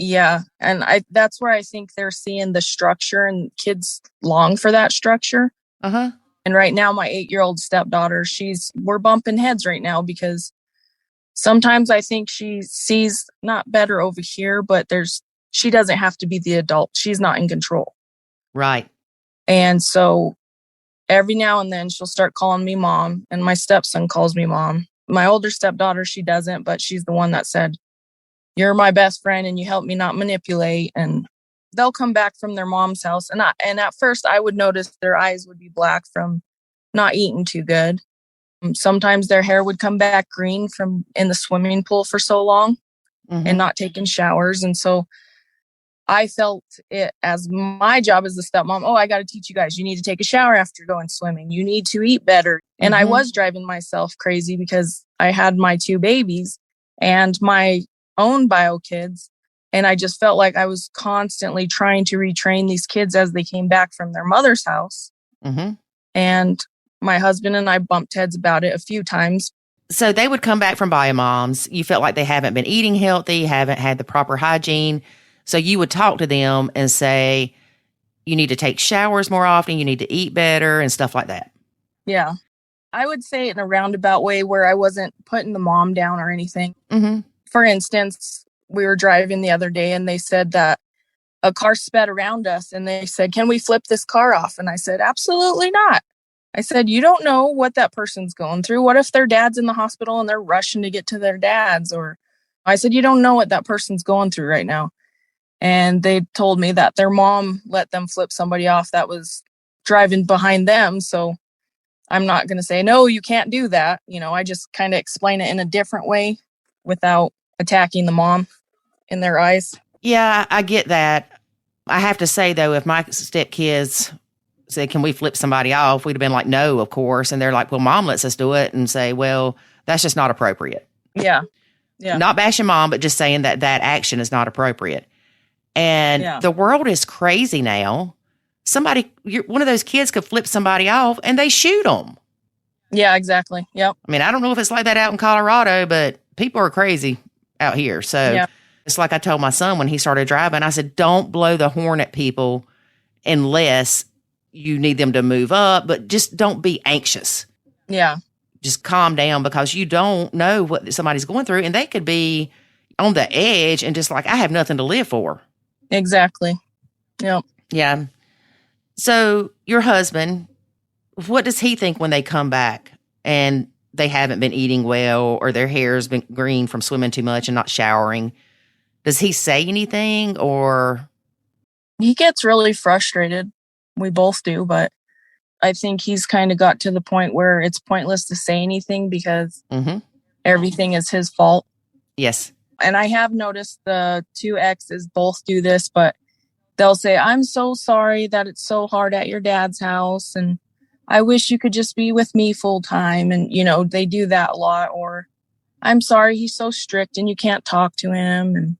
Speaker 1: Yeah. And that's where I think they're seeing the structure, and kids long for that structure.
Speaker 2: Uh-huh.
Speaker 1: And right now, my 8-year-old stepdaughter, we're bumping heads right now because sometimes I think she sees not better over here, but she doesn't have to be the adult. She's not in control.
Speaker 2: Right.
Speaker 1: And so every now and then she'll start calling me mom, and my stepson calls me mom. My older stepdaughter, she doesn't, but she's the one that said, "You're my best friend and you help me not manipulate." And they'll come back from their mom's house. And at first I would notice their eyes would be black from not eating too good. Sometimes their hair would come back green from in the swimming pool for so long and not taking showers. And so I felt it as my job as the stepmom. Oh, I got to teach you guys. You need to take a shower after going swimming. You need to eat better. And I was driving myself crazy because I had my 2 babies and my own bio kids. And I just felt like I was constantly trying to retrain these kids as they came back from their mother's house. And my husband and I bumped heads about it a few times.
Speaker 2: So they would come back from bio moms. You felt like they haven't been eating healthy, haven't had the proper hygiene. So you would talk to them and say, you need to take showers more often, you need to eat better and stuff like that.
Speaker 1: Yeah. I would say it in a roundabout way where I wasn't putting the mom down or anything. For instance, we were driving the other day and they said that a car sped around us and they said, "Can we flip this car off?" And I said, "Absolutely not." I said, "You don't know what that person's going through. What if their dad's in the hospital and they're rushing to get to their dad's?" Or I said, "You don't know what that person's going through right now." And they told me that their mom let them flip somebody off that was driving behind them. So I'm not going to say, "No, you can't do that." I just kind of explain it in a different way without attacking the mom in their eyes.
Speaker 2: Yeah, I get that. I have to say, though, if my stepkids said, "Can we flip somebody off?" we'd have been like, "No, of course." And they're like, "Well, mom lets us do it," and say, "Well, that's just not appropriate."
Speaker 1: Yeah. Yeah.
Speaker 2: Not bashing mom, but just saying that action is not appropriate. And the world is crazy now. One of those kids could flip somebody off and they shoot them.
Speaker 1: Yeah, exactly. Yep.
Speaker 2: I mean, I don't know if it's like that out in Colorado, but people are crazy out here. So it's like I told my son when he started driving, I said, don't blow the horn at people unless you need them to move up, but just don't be anxious.
Speaker 1: Yeah.
Speaker 2: Just calm down because you don't know what somebody's going through and they could be on the edge and just like, I have nothing to live for.
Speaker 1: Exactly. Yep.
Speaker 2: Yeah. So your husband, what does he think when they come back and they haven't been eating well or their hair's been green from swimming too much and not showering? Does he say anything or?
Speaker 1: He gets really frustrated. We both do, but I think he's kind of got to the point where it's pointless to say anything because everything is his fault.
Speaker 2: Yes.
Speaker 1: And I have noticed the 2 exes both do this, but they'll say, "I'm so sorry that it's so hard at your dad's house. And I wish you could just be with me full time." And, they do that a lot. Or, "I'm sorry, he's so strict and you can't talk to him." And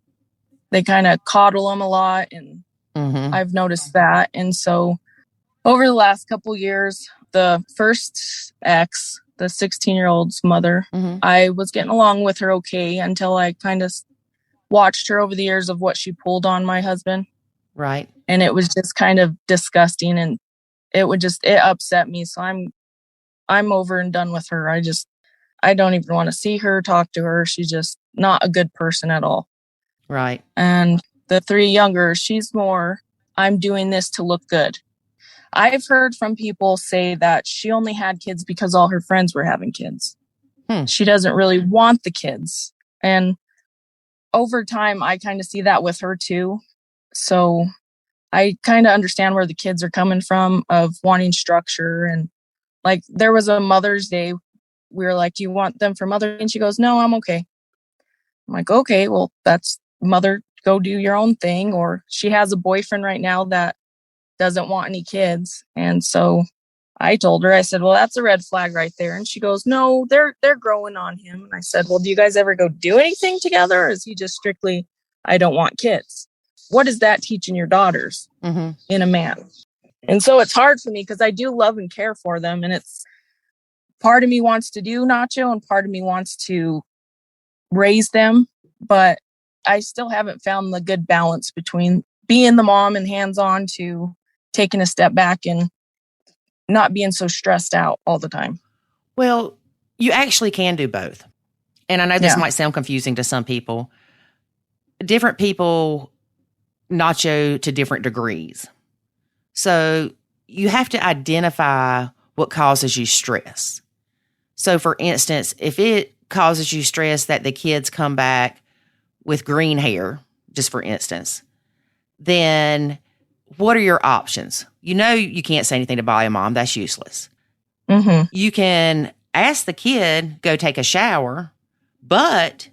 Speaker 1: they kind of coddle him a lot. And I've noticed that. And so over the last couple years, the first ex, the 16-year-old's mother, I was getting along with her okay until I kind of watched her over the years of what she pulled on my husband.
Speaker 2: Right.
Speaker 1: And it was just kind of disgusting and it upset me. So I'm over and done with her. I don't even want to see her, talk to her. She's just not a good person at all.
Speaker 2: Right.
Speaker 1: And the 3 younger, she's more, I'm doing this to look good. I've heard from people say that she only had kids because all her friends were having kids. She doesn't really want the kids. And over time, I kind of see that with her too. So I kind of understand where the kids are coming from of wanting structure. And like there was a Mother's Day. We were like, "Do you want them for Mother's Day?" And she goes, "No, I'm okay." I'm like, "Okay, well, that's mother, go do your own thing." Or she has a boyfriend right now that doesn't want any kids. And so I told her, I said, "Well, that's a red flag right there." And she goes, "No, they're growing on him." And I said, "Well, do you guys ever go do anything together? Or is he just strictly, I don't want kids?" What is that teaching your daughters in a man? And so it's hard for me because I do love and care for them. And it's part of me wants to do Nacho and part of me wants to raise them. But I still haven't found the good balance between being the mom and hands-on to taking a step back and not being so stressed out all the time.
Speaker 2: Well, you actually can do both. And I know this
Speaker 1: Yeah.
Speaker 2: might sound confusing to some people. Different people nacho to different degrees. So you have to identify what causes you stress. So for instance, if it causes you stress that the kids come back with green hair, just for instance, then what are your options? You know you can't say anything to Bobby and Mom. That's useless.
Speaker 1: Mm-hmm.
Speaker 2: You can ask the kid, go take a shower, but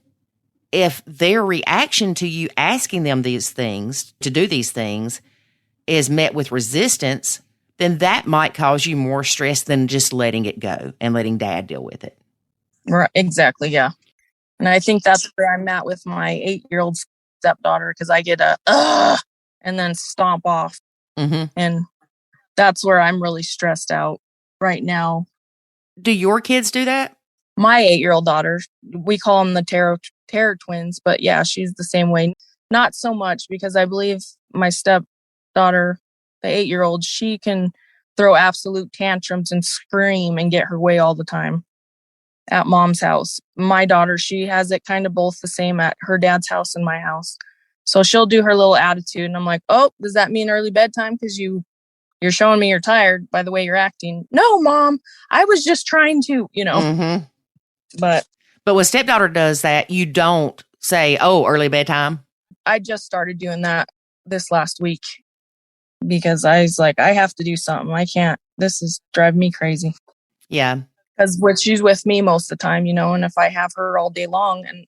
Speaker 2: if their reaction to you asking them these things, to do these things, is met with resistance, then that might cause you more stress than just letting it go and letting Dad deal with it.
Speaker 1: Right. Exactly. Yeah. And I think that's where I'm at with my 8-year-old stepdaughter, because I get a and then stomp off.
Speaker 2: Mm-hmm.
Speaker 1: And that's where I'm really stressed out right now.
Speaker 2: Do your kids do that?
Speaker 1: My 8-year-old daughter, we call them the terror twins, but yeah, she's the same way. Not so much, because I believe my stepdaughter, the 8-year-old, she can throw absolute tantrums and scream and get her way all the time at Mom's house. My daughter, she has it kind of both the same at her dad's house and my house. So she'll do her little attitude, and I'm like, oh, does that mean early bedtime? Because you're showing me you're tired by the way you're acting. No, Mom, I was just trying to,
Speaker 2: Mm-hmm.
Speaker 1: But
Speaker 2: when stepdaughter does that, you don't say, oh, early bedtime.
Speaker 1: I just started doing that this last week because I was like, I have to do something. I can't. This is driving me crazy.
Speaker 2: Yeah.
Speaker 1: Because she's with me most of the time, and if I have her all day long, and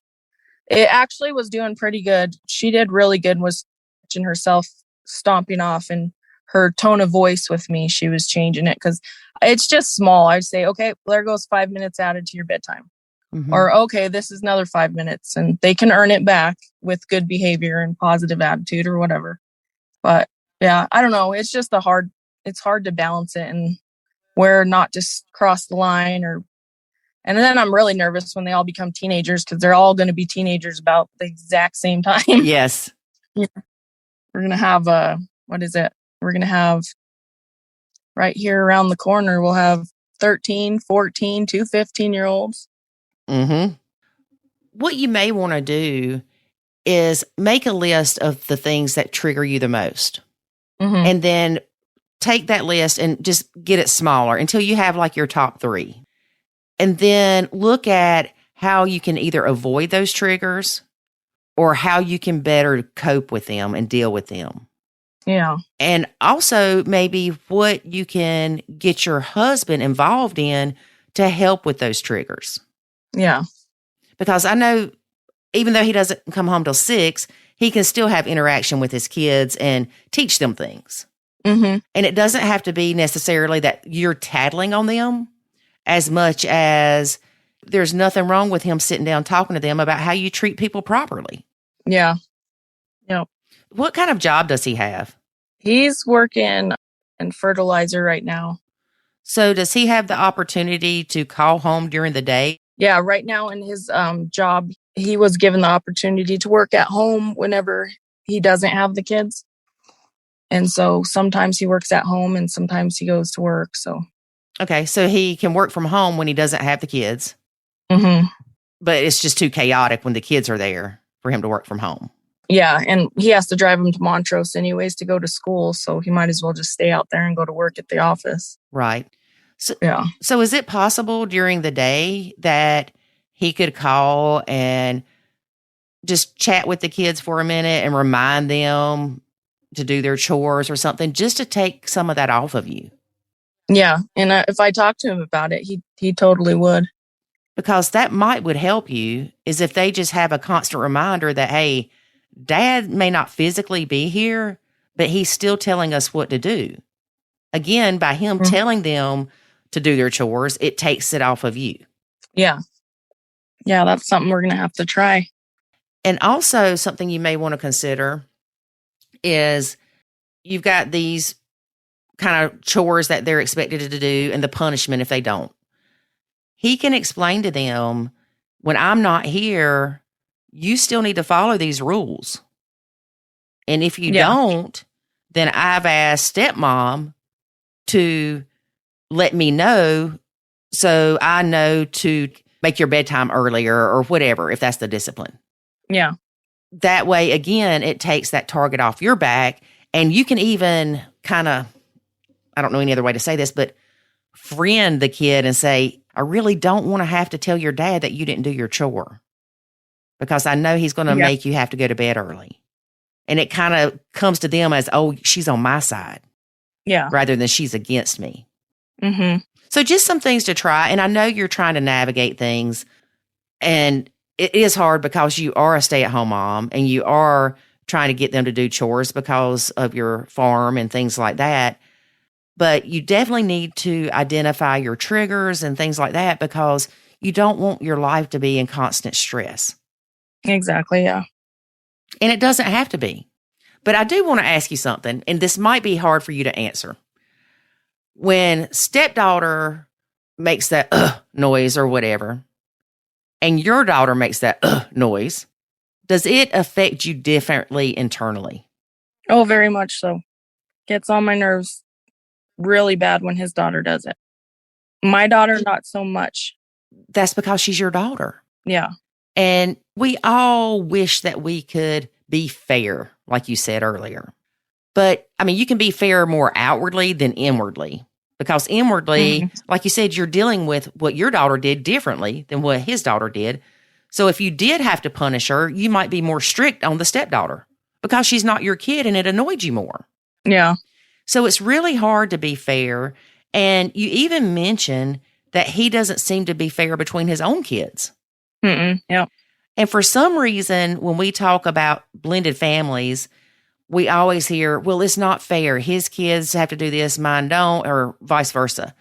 Speaker 1: it actually was doing pretty good. She did really good, was catching herself stomping off, and her tone of voice with me, she was changing it because it's just small. I'd say, okay, there goes 5 minutes added to your bedtime.
Speaker 2: Mm-hmm.
Speaker 1: Or, okay, this is another 5 minutes, and they can earn it back with good behavior and positive attitude or whatever. But yeah, I don't know. It's just it's hard to balance it and where not just cross the line and then I'm really nervous when they all become teenagers, because they're all going to be teenagers about the exact same time.
Speaker 2: Yes.
Speaker 1: Yeah. We're going to have, what is it? We're going to have right here around the corner, we'll have 13, 14, 2 15-year-olds.
Speaker 2: Mm-hmm. What you may want to do is make a list of the things that trigger you the most.
Speaker 1: Mm-hmm.
Speaker 2: And then take that list and just get it smaller until you have like your top 3. And then look at how you can either avoid those triggers or how you can better cope with them and deal with them.
Speaker 1: Yeah.
Speaker 2: And also maybe what you can get your husband involved in to help with those triggers.
Speaker 1: Yeah.
Speaker 2: Because I know even though he doesn't come home till 6, he can still have interaction with his kids and teach them things.
Speaker 1: Mm-hmm.
Speaker 2: And it doesn't have to be necessarily that you're tattling on them as much as there's nothing wrong with him sitting down talking to them about how you treat people properly.
Speaker 1: Yeah. Yep.
Speaker 2: What kind of job does he have?
Speaker 1: He's working in fertilizer right now.
Speaker 2: So does he have the opportunity to call home during the day?
Speaker 1: Yeah, right now in his job, he was given the opportunity to work at home whenever he doesn't have the kids. And so sometimes he works at home and sometimes he goes to work. So
Speaker 2: Okay, so he can work from home when he doesn't have the kids.
Speaker 1: Mm-hmm.
Speaker 2: But it's just too chaotic when the kids are there for him to work from home.
Speaker 1: Yeah, and he has to drive them to Montrose anyways to go to school. So he might as well just stay out there and go to work at the office.
Speaker 2: Right. So,
Speaker 1: yeah.
Speaker 2: So is it possible during the day that he could call and just chat with the kids for a minute and remind them to do their chores or something, just to take some of that off of you?
Speaker 1: Yeah, and if I talked to him about it, he totally would.
Speaker 2: Because that would help you, is if they just have a constant reminder that, hey, Dad may not physically be here, but he's still telling us what to do. Again, by him telling them to do their chores, it takes it off of you.
Speaker 1: Yeah. Yeah, that's something we're going to have to try.
Speaker 2: And also something you may want to consider is you've got these kind of chores that they're expected to do and the punishment if they don't. He can explain to them, when I'm not here, you still need to follow these rules. And if you don't, then I've asked stepmom to let me know so I know to make your bedtime earlier or whatever, if that's the discipline.
Speaker 1: Yeah.
Speaker 2: That way, again, it takes that target off your back, and you can even kind of, I don't know any other way to say this, but friend the kid and say, I really don't want to have to tell your dad that you didn't do your chore because I know he's going to make you have to go to bed early. And it kind of comes to them as, oh, she's on my side.
Speaker 1: Yeah.
Speaker 2: Rather than she's against me.
Speaker 1: Mm-hmm.
Speaker 2: So just some things to try. And I know you're trying to navigate things, and it is hard because you are a stay-at-home mom and you are trying to get them to do chores because of your farm and things like that. But you definitely need to identify your triggers and things like that because you don't want your life to be in constant stress.
Speaker 1: Exactly, yeah.
Speaker 2: And it doesn't have to be. But I do want to ask you something, and this might be hard for you to answer. When stepdaughter makes that noise or whatever, and your daughter makes that noise, does it affect you differently internally?
Speaker 1: Oh, very much so. Gets on my nerves really bad when his daughter does it. My daughter, not so much.
Speaker 2: That's because she's your daughter.
Speaker 1: Yeah.
Speaker 2: And we all wish that we could be fair, like you said earlier. But, I mean, you can be fair more outwardly than inwardly. Because inwardly, like you said, you're dealing with what your daughter did differently than what his daughter did. So if you did have to punish her, you might be more strict on the stepdaughter because she's not your kid and it annoyed you more.
Speaker 1: Yeah.
Speaker 2: So it's really hard to be fair. And you even mentioned that he doesn't seem to be fair between his own kids.
Speaker 1: Yeah.
Speaker 2: And for some reason, when we talk about blended families, we always hear, well, it's not fair. His kids have to do this, mine don't, or vice versa.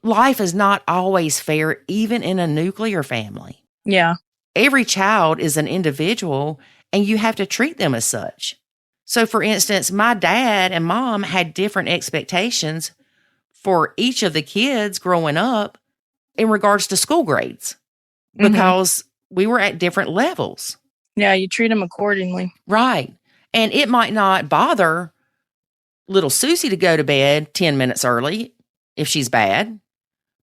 Speaker 2: Life is not always fair, even in a nuclear family.
Speaker 1: Yeah.
Speaker 2: Every child is an individual, and you have to treat them as such. So, for instance, my dad and mom had different expectations for each of the kids growing up in regards to school grades because we were at different levels.
Speaker 1: Yeah, you treat them accordingly.
Speaker 2: Right. And it might not bother little Susie to go to bed 10 minutes early if she's bad,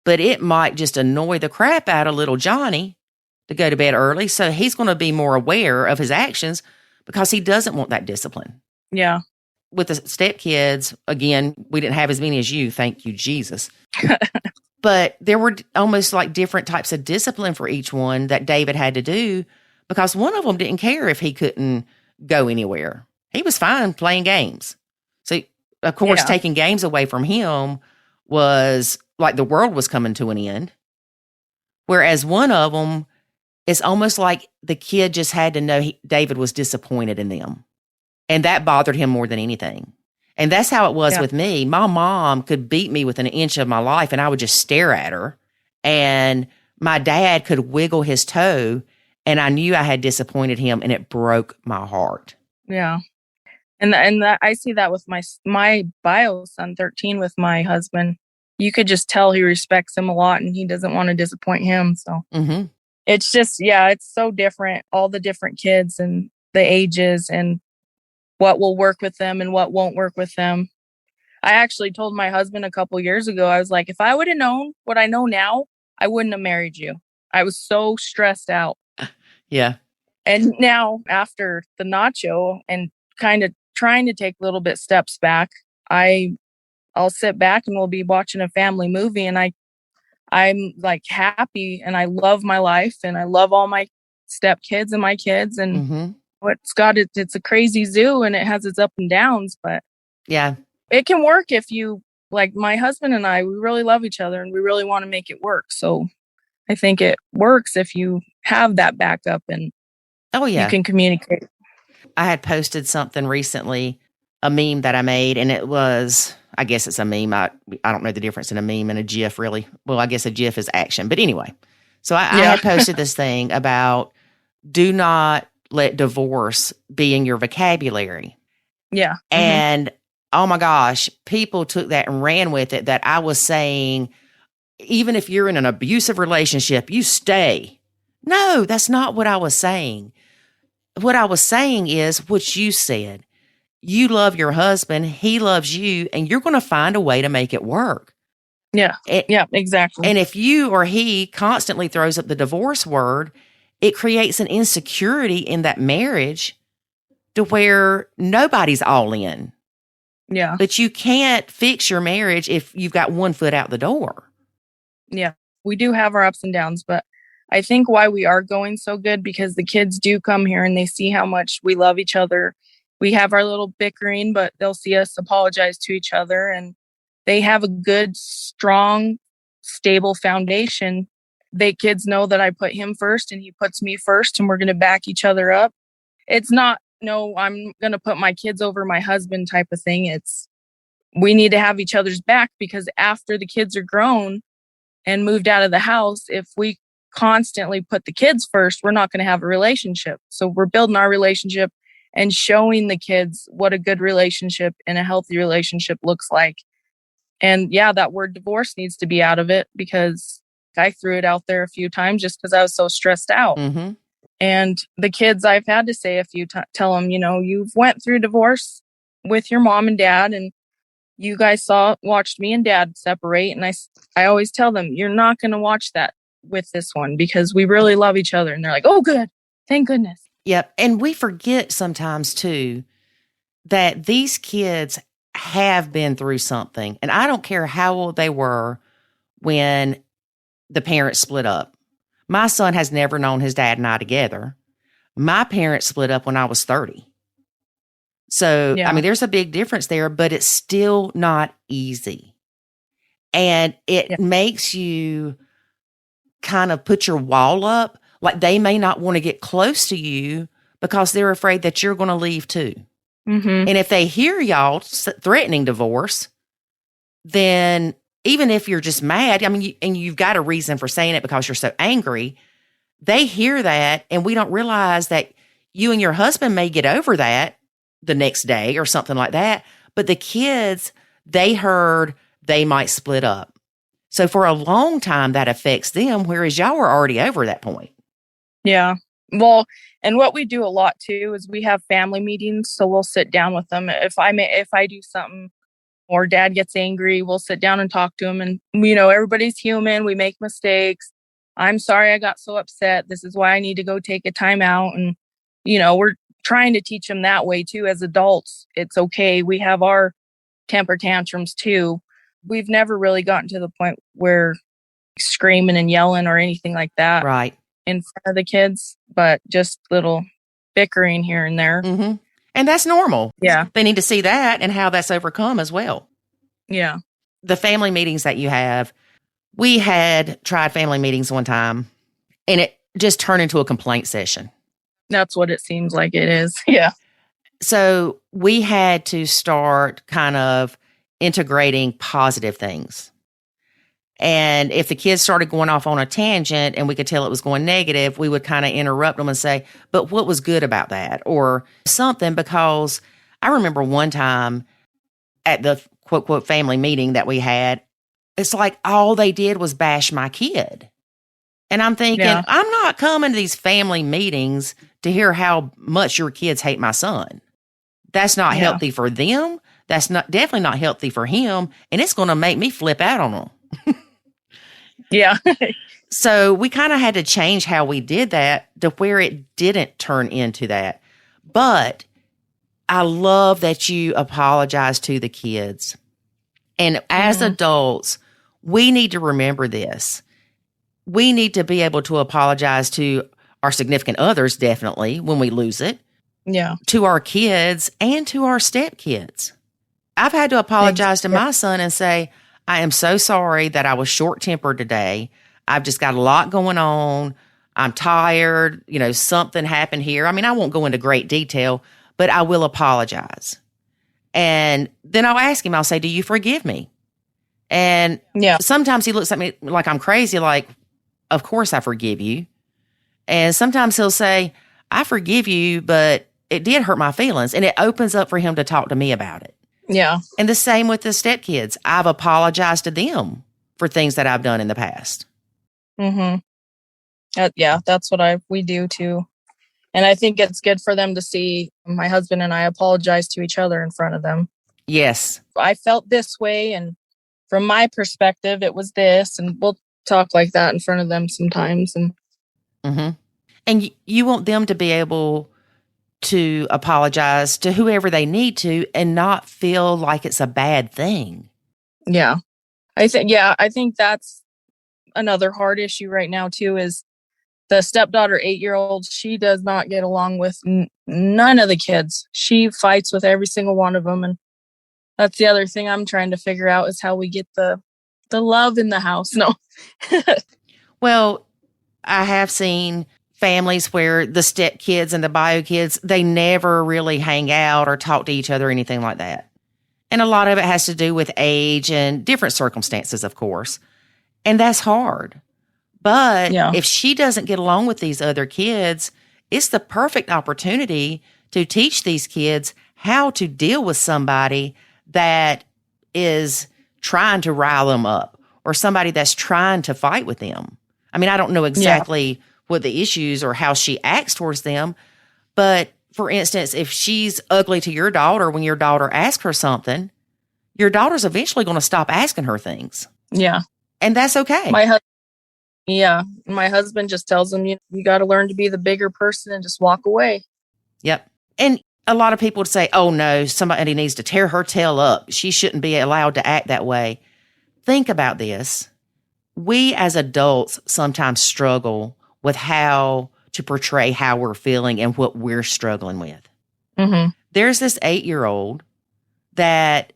Speaker 2: but it might just annoy the crap out of little Johnny to go to bed early. So he's going to be more aware of his actions because he doesn't want that discipline.
Speaker 1: Yeah.
Speaker 2: With the stepkids, again, we didn't have as many as you. Thank you, Jesus. But there were almost like different types of discipline for each one that David had to do because one of them didn't care if he couldn't go anywhere. He was fine playing games. So, of course, taking games away from him was like the world was coming to an end. Whereas one of them, it's almost like the kid just had to know David was disappointed in them. And that bothered him more than anything. And that's how it was with me. My mom could beat me with an inch of my life and I would just stare at her. And my dad could wiggle his toe and I knew I had disappointed him and it broke my heart.
Speaker 1: Yeah. And that I see that with my bio son, 13, with my husband. You could just tell he respects him a lot and he doesn't want to disappoint him. So it's just, it's so different. All the different kids and the ages and what will work with them and what won't work with them. I actually told my husband a couple years ago, I was like, if I would have known what I know now, I wouldn't have married you. I was so stressed out.
Speaker 2: Yeah.
Speaker 1: And now after the Nacho and kind of trying to take little bit steps back, I'll sit back and we'll be watching a family movie and I'm like happy and I love my life and I love all my stepkids and my kids and it's a crazy zoo and it has its up and downs, but it can work if you, like my husband and I, we really love each other and we really want to make it work. So I think it works if you have that backup and you can communicate.
Speaker 2: I had posted something recently, a meme that I made, and it was, I guess it's a meme. I don't know the difference in a meme and a GIF really. Well, I guess a GIF is action. But anyway, so I had posted this thing about do not let divorce be in your vocabulary.
Speaker 1: Yeah.
Speaker 2: And oh my gosh, people took that and ran with it that I was saying, even if you're in an abusive relationship, you stay. No, that's not what I was saying. What I was saying is what you said. You love your husband, he loves you, and you're going to find a way to make it work.
Speaker 1: Yeah. Yeah, exactly.
Speaker 2: And if you or he constantly throws up the divorce word, it creates an insecurity in that marriage to where nobody's all in.
Speaker 1: Yeah.
Speaker 2: But you can't fix your marriage if you've got one foot out the door.
Speaker 1: Yeah. We do have our ups and downs, but I think why we are going so good because the kids do come here and they see how much we love each other. We have our little bickering, but they'll see us apologize to each other, and they have a good, strong, stable foundation. Kids know that I put him first and he puts me first, and we're going to back each other up. It's not, no, I'm going to put my kids over my husband type of thing. It's, we need to have each other's back, because after the kids are grown and moved out of the house, if we constantly put the kids first, we're not going to have a relationship. So we're building our relationship and showing the kids what a good relationship and a healthy relationship looks like. And yeah, that word divorce needs to be out of it, because I threw it out there a few times just because I was so stressed out.
Speaker 2: Mm-hmm.
Speaker 1: And the kids, I've had to say a few times, tell them, you know, you've went through divorce with your mom and dad, and you guys watched me and dad separate. And I always tell them, you're not going to watch that with this one, because we really love each other. And they're like, oh, good. Thank goodness.
Speaker 2: Yep. And we forget sometimes too that these kids have been through something. And I don't care how old they were when the parents split up. My son has never known his dad and I together. My parents split up when I was 30. So,
Speaker 1: Yeah.
Speaker 2: I mean, there's a big difference there, but it's still not easy. And it makes you kind of put your wall up. Like, they may not want to get close to you because they're afraid that you're going to leave too.
Speaker 1: Mm-hmm.
Speaker 2: And if they hear y'all threatening divorce, then even if you're just mad, I mean, and you've got a reason for saying it because you're so angry, they hear that, and we don't realize that you and your husband may get over that the next day or something like that. But the kids, they heard they might split up. So for a long time, that affects them, whereas y'all were already over that point.
Speaker 1: Yeah. Well, and what we do a lot too is we have family meetings. So we'll sit down with them. If I do something or dad gets angry, we'll sit down and talk to him. And, you know, everybody's human. We make mistakes. I'm sorry I got so upset. This is why I need to go take a time out. And, you know, we're trying to teach them that way too. As adults, it's okay. We have our temper tantrums too. We've never really gotten to the point where screaming and yelling or anything like that.
Speaker 2: Right.
Speaker 1: In front of the kids, but just little bickering here and there.
Speaker 2: Mm-hmm. And that's normal.
Speaker 1: Yeah.
Speaker 2: They need to see that and how that's overcome as well.
Speaker 1: Yeah.
Speaker 2: The family meetings that you have, we had tried family meetings one time, and it just turned into a complaint session.
Speaker 1: That's what it seems like it is. Yeah.
Speaker 2: So we had to start kind of integrating positive things. And if the kids started going off on a tangent and we could tell it was going negative, we would kind of interrupt them and say, but what was good about that? Or something, because I remember one time at the quote, quote, family meeting that we had, it's like all they did was bash my kid. And I'm thinking, I'm not coming to these family meetings to hear how much your kids hate my son. That's not healthy for them. That's definitely not healthy for him. And it's going to make me flip out on them.
Speaker 1: Yeah.
Speaker 2: So we kind of had to change how we did that to where it didn't turn into that. But I love that you apologize to the kids. And as adults, we need to remember this. We need to be able to apologize to our significant others, definitely, when we lose it.
Speaker 1: Yeah.
Speaker 2: To our kids and to our stepkids. I've had to apologize to my son and say, I am so sorry that I was short-tempered today. I've just got a lot going on. I'm tired. You know, something happened here. I mean, I won't go into great detail, but I will apologize. And then I'll ask him, I'll say, do you forgive me? And sometimes he looks at me like I'm crazy, like, of course I forgive you. And sometimes he'll say, I forgive you, but it did hurt my feelings. And it opens up for him to talk to me about it.
Speaker 1: Yeah.
Speaker 2: And the same with the stepkids. I've apologized to them for things that I've done in the past.
Speaker 1: Mm-hmm. Yeah, that's what we do too. And I think it's good for them to see my husband and I apologize to each other in front of them.
Speaker 2: Yes.
Speaker 1: I felt this way, and from my perspective, it was this, and we'll talk like that in front of them sometimes. And
Speaker 2: and you want them to be able to apologize to whoever they need to and not feel like it's a bad thing.
Speaker 1: yeah, I think that's another hard issue right now too, is the stepdaughter, 8-year-old, she does not get along with none of the kids. She fights with every single one of them. And that's the other thing I'm trying to figure out, is how we get the love in the house. No.
Speaker 2: Well, I have seen families where the step kids and the bio kids, they never really hang out or talk to each other or anything like that. And a lot of it has to do with age and different circumstances, of course. And that's hard. But if she doesn't get along with these other kids, it's the perfect opportunity to teach these kids how to deal with somebody that is trying to rile them up, or somebody that's trying to fight with them. I mean, I don't know exactly what the issues or how she acts towards them, but for instance, if she's ugly to your daughter when your daughter asks her something, your daughter's eventually going to stop asking her things.
Speaker 1: Yeah.
Speaker 2: And that's okay.
Speaker 1: My husband just tells them, you got to learn to be the bigger person and just walk away.
Speaker 2: Yep. And a lot of people would say, oh no, somebody needs to tear her tail up. She shouldn't be allowed to act that way. Think about this. We as adults sometimes struggle with how to portray how we're feeling and what we're struggling with.
Speaker 1: Mm-hmm.
Speaker 2: There's this 8-year-old that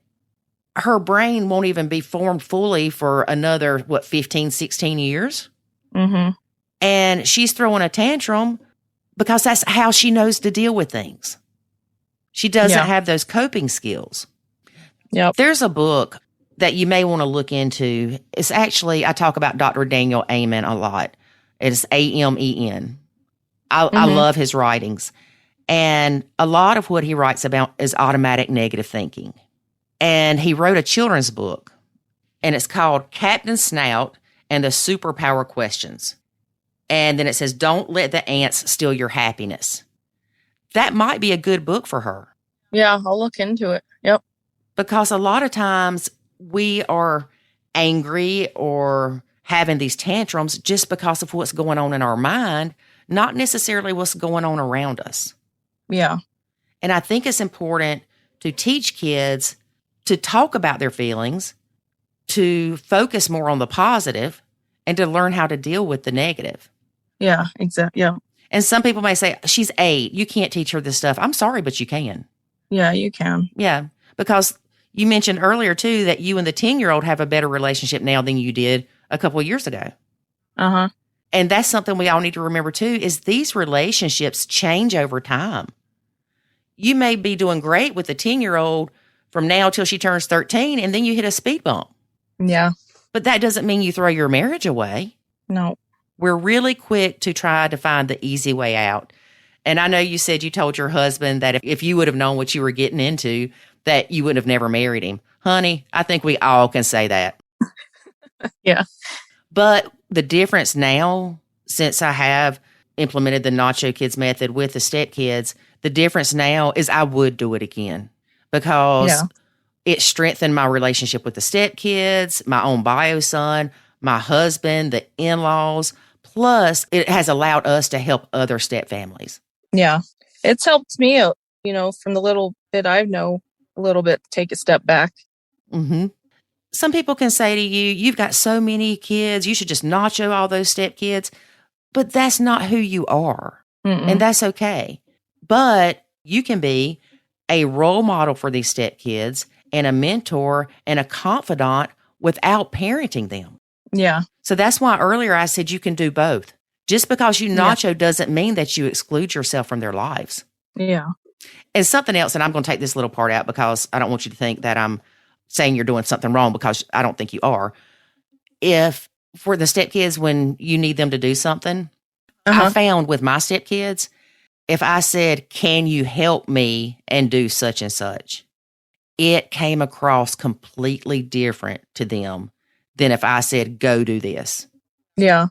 Speaker 2: her brain won't even be formed fully for another, 15, 16 years?
Speaker 1: Mm-hmm.
Speaker 2: And she's throwing a tantrum because that's how she knows to deal with things. She doesn't have those coping skills.
Speaker 1: Yep.
Speaker 2: There's a book that you may want to look into. It's actually, I talk about Dr. Daniel Amen a lot. It's Amen. I love his writings. And a lot of what he writes about is automatic negative thinking. And he wrote a children's book, and it's called Captain Snout and the Superpower Questions. And then it says, don't let the ants steal your happiness. That might be a good book for her.
Speaker 1: Yeah, I'll look into it. Yep.
Speaker 2: Because a lot of times we are angry or having these tantrums just because of what's going on in our mind, not necessarily what's going on around us.
Speaker 1: Yeah.
Speaker 2: And I think it's important to teach kids to talk about their feelings, to focus more on the positive, and to learn how to deal with the negative.
Speaker 1: Yeah, exactly. Yeah.
Speaker 2: And some people may say, she's 8. You can't teach her this stuff. I'm sorry, but you can.
Speaker 1: Yeah, you can.
Speaker 2: Yeah. Because you mentioned earlier, too, that you and the 10-year-old have a better relationship now than you did a couple of years ago.
Speaker 1: Uh-huh.
Speaker 2: And that's something we all need to remember, too, is these relationships change over time. You may be doing great with the 10-year-old from now till she turns 13, and then you hit a speed bump.
Speaker 1: Yeah.
Speaker 2: But that doesn't mean you throw your marriage away.
Speaker 1: No.
Speaker 2: We're really quick to try to find the easy way out. And I know you said you told your husband that if you would have known what you were getting into, that you would have never married him. Honey, I think we all can say that.
Speaker 1: Yeah.
Speaker 2: But the difference now, since I have implemented the Nacho Kids method with the stepkids, the difference now is I would do it again because it strengthened my relationship with the stepkids, my own bio son, my husband, the in-laws. Plus, it has allowed us to help other step families.
Speaker 1: Yeah. It's helped me, from the little bit I know, a little bit take a step back.
Speaker 2: Mm-hmm. Some people can say to you, you've got so many kids, you should just nacho all those stepkids. But that's not who you are.
Speaker 1: Mm-mm.
Speaker 2: And that's okay. But you can be a role model for these stepkids and a mentor and a confidant without parenting them.
Speaker 1: Yeah.
Speaker 2: So that's why earlier I said you can do both. Just because you nacho doesn't mean that you exclude yourself from their lives.
Speaker 1: Yeah.
Speaker 2: And something else, and I'm going to take this little part out because I don't want you to think that I'm saying you're doing something wrong, because I don't think you are. If for the stepkids, when you need them to do something, I found with my stepkids, if I said, can you help me and do such and such, it came across completely different to them than if I said, go do this.
Speaker 1: Yeah.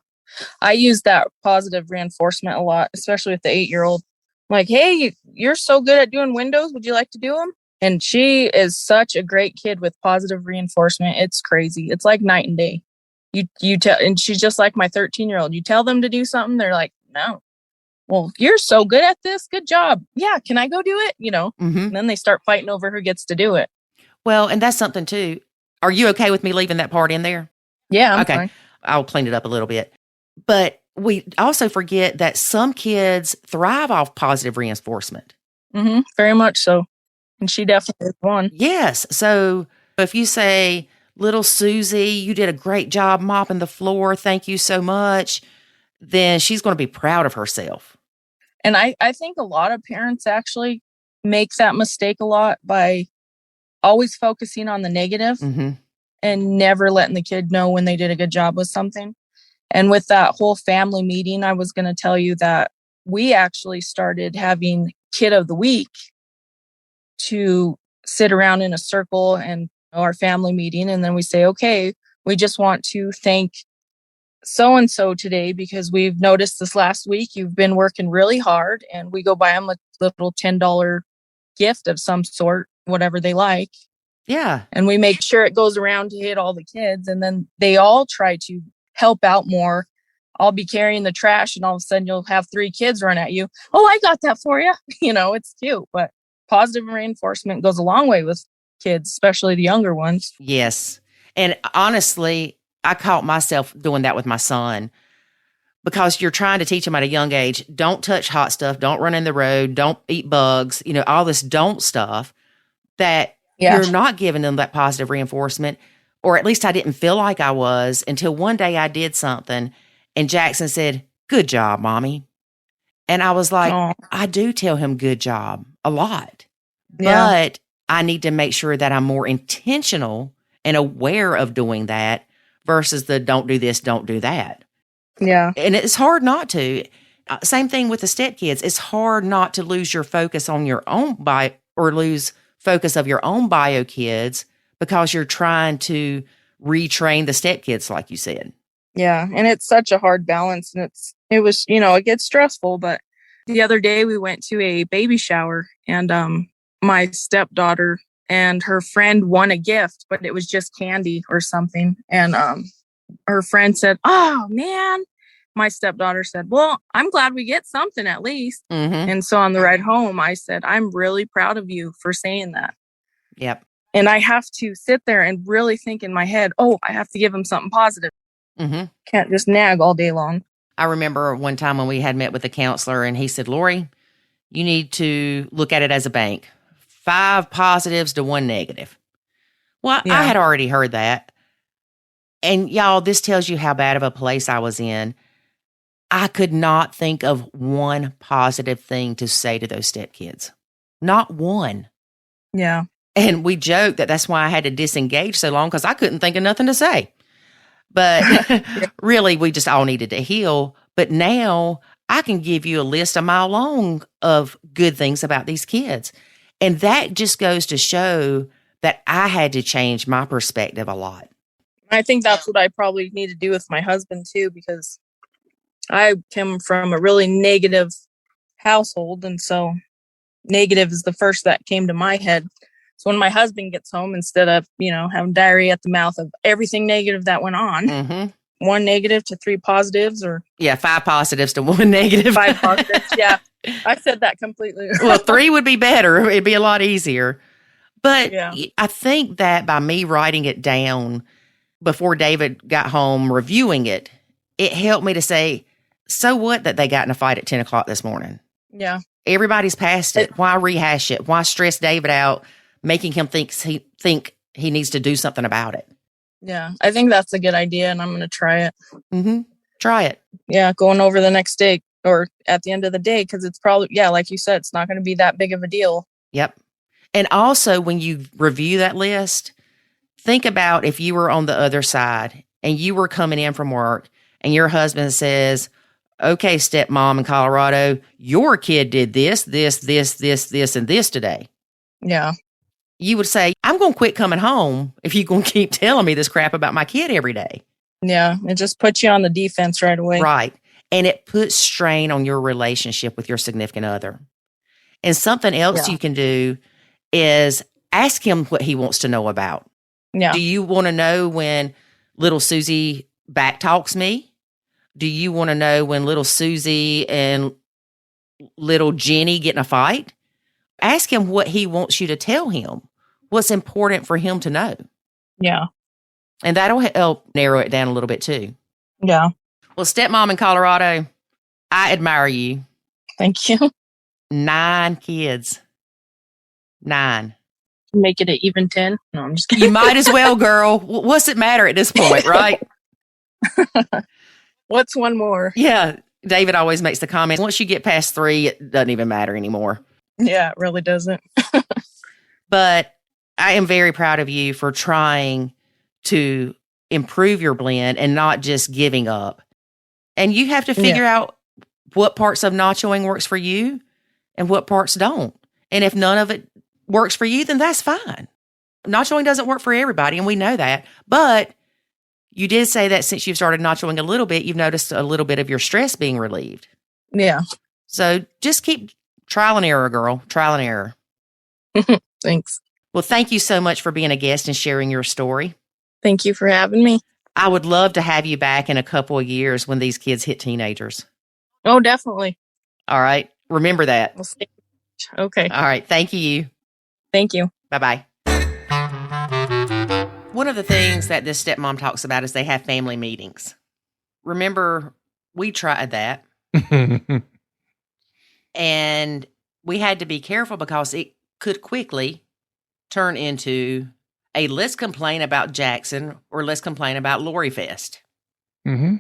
Speaker 1: I use that positive reinforcement a lot, especially with the 8-year-old. Like, hey, you're so good at doing windows. Would you like to do them? And she is such a great kid with positive reinforcement. It's crazy. It's like night and day. You tell, and she's just like my 13-year-old. You tell them to do something, they're like, no. Well, you're so good at this. Good job. Yeah, can I go do it? And then they start fighting over who gets to do it.
Speaker 2: Well, and that's something too. Are you okay with me leaving that part in there?
Speaker 1: Yeah, I'm
Speaker 2: okay.
Speaker 1: fine.
Speaker 2: I'll clean it up a little bit. But we also forget that some kids thrive off positive reinforcement.
Speaker 1: Very much so. And she definitely is one.
Speaker 2: Yes. So if you say, little Susie, you did a great job mopping the floor. Thank you so much. Then she's going to be proud of herself.
Speaker 1: And I think a lot of parents actually make that mistake a lot by always focusing on the negative and never letting the kid know when they did a good job with something. And with that whole family meeting, I was going to tell you that we actually started having Kid of the Week to sit around in a circle and our family meeting. And then we say, okay, we just want to thank so-and-so today because we've noticed this last week you've been working really hard, and we go buy them a little $10 gift of some sort, whatever they like.
Speaker 2: Yeah.
Speaker 1: And we make sure it goes around to hit all the kids, and then they all try to help out more. I'll be carrying the trash and all of a sudden you'll have 3 kids run at you. Oh, I got that for you. It's cute, but positive reinforcement goes a long way with kids, especially the younger ones.
Speaker 2: Yes. And honestly, I caught myself doing that with my son because you're trying to teach him at a young age, don't touch hot stuff, don't run in the road, don't eat bugs, all this don't stuff that you're not giving them that positive reinforcement, or at least I didn't feel like I was until one day I did something and Jackson said, good job, Mommy. And I was like, I do tell him good job a lot, but I need to make sure that I'm more intentional and aware of doing that versus the don't do this, don't do that.
Speaker 1: Yeah.
Speaker 2: And it's hard not to. Same thing with the stepkids. It's hard not to lose your focus on your own or lose focus of your own bio kids because you're trying to retrain the stepkids, like you said.
Speaker 1: Yeah. And it's such a hard balance. And it gets stressful. But the other day we went to a baby shower, and my stepdaughter and her friend won a gift, but it was just candy or something. And her friend said, oh, man. My stepdaughter said, well, I'm glad we get something at least. And so on the ride home, I said, I'm really proud of you for saying that.
Speaker 2: Yep.
Speaker 1: And I have to sit there and really think in my head, oh, I have to give him something positive. Can't just nag all day long.
Speaker 2: I remember one time when we had met with a counselor and he said, Lori, you need to look at it as a bank. 5 positives to 1 negative. Well, I had already heard that. And y'all, this tells you how bad of a place I was in. I could not think of one positive thing to say to those stepkids. Not one.
Speaker 1: Yeah.
Speaker 2: And we joked that that's why I had to disengage so long because I couldn't think of nothing to say. But really, we just all needed to heal. But now I can give you a list a mile long of good things about these kids. And that just goes to show that I had to change my perspective a lot.
Speaker 1: I think that's what I probably need to do with my husband too, because I came from a really negative household. And so negative is the first that came to my head. So when my husband gets home, instead of, having diarrhea at the mouth of everything negative that went on, 1 negative to 3 positives, or
Speaker 2: 5 positives to 1 negative.
Speaker 1: 5 positives. Yeah. I said that completely.
Speaker 2: Well, 3 would be better. It'd be a lot easier. But I think that by me writing it down before David got home, reviewing it, it helped me to say, so what that they got in a fight at 10 o'clock this morning?
Speaker 1: Yeah.
Speaker 2: Everybody's past it. Why rehash it? Why stress David out, making him think he needs to do something about it?
Speaker 1: Yeah. I think that's a good idea, and I'm going to try it.
Speaker 2: Try it.
Speaker 1: Yeah. Going over the next day or at the end of the day, because it's probably, like you said, it's not going to be that big of a deal.
Speaker 2: Yep. And also, when you review that list, think about if you were on the other side and you were coming in from work and your husband says, okay, stepmom in Colorado, your kid did this, and this today.
Speaker 1: Yeah.
Speaker 2: You would say, I'm going to quit coming home if you're going to keep telling me this crap about my kid every day.
Speaker 1: Yeah. It just puts you on the defense right away.
Speaker 2: Right. And it puts strain on your relationship with your significant other. And something else
Speaker 1: Yeah.
Speaker 2: you can do is ask him what he wants to know about.
Speaker 1: Yeah.
Speaker 2: Do you want to know when little Susie back talks me? Do you want to know when little Susie and little Jenny get in a fight? Ask him what he wants you to tell him. What's important for him to know.
Speaker 1: Yeah.
Speaker 2: And that'll help narrow it down a little bit too.
Speaker 1: Yeah.
Speaker 2: Well, stepmom in Colorado, I admire you.
Speaker 1: Thank you.
Speaker 2: 9 kids. 9.
Speaker 1: Make it an even 10. No, I'm just kidding.
Speaker 2: You might as well, girl. What's it matter at this point, right?
Speaker 1: What's one more?
Speaker 2: Yeah. David always makes the comment, once you get past 3, it doesn't even matter anymore.
Speaker 1: Yeah, it really doesn't.
Speaker 2: But I am very proud of you for trying to improve your blend and not just giving up. And you have to figure out what parts of nachoing works for you and what parts don't. And if none of it works for you, then that's fine. Nachoing doesn't work for everybody, and we know that. But you did say that since you've started nachoing a little bit, you've noticed a little bit of your stress being relieved.
Speaker 1: Yeah.
Speaker 2: So just keep trial and error, girl. Trial and error.
Speaker 1: Thanks.
Speaker 2: Well, thank you so much for being a guest and sharing your story.
Speaker 1: Thank you for having me.
Speaker 2: I would love to have you back in a couple of years when these kids hit teenagers.
Speaker 1: Oh, definitely.
Speaker 2: All right. Remember that.
Speaker 1: We'll see. Okay.
Speaker 2: All right. Thank you.
Speaker 1: Thank you.
Speaker 2: Bye-bye. One of the things that this stepmom talks about is they have family meetings. Remember, we tried that. And we had to be careful because it could quickly turn into a let's complain about Jackson or let's complain about Lori Fest.
Speaker 4: Mm-hmm.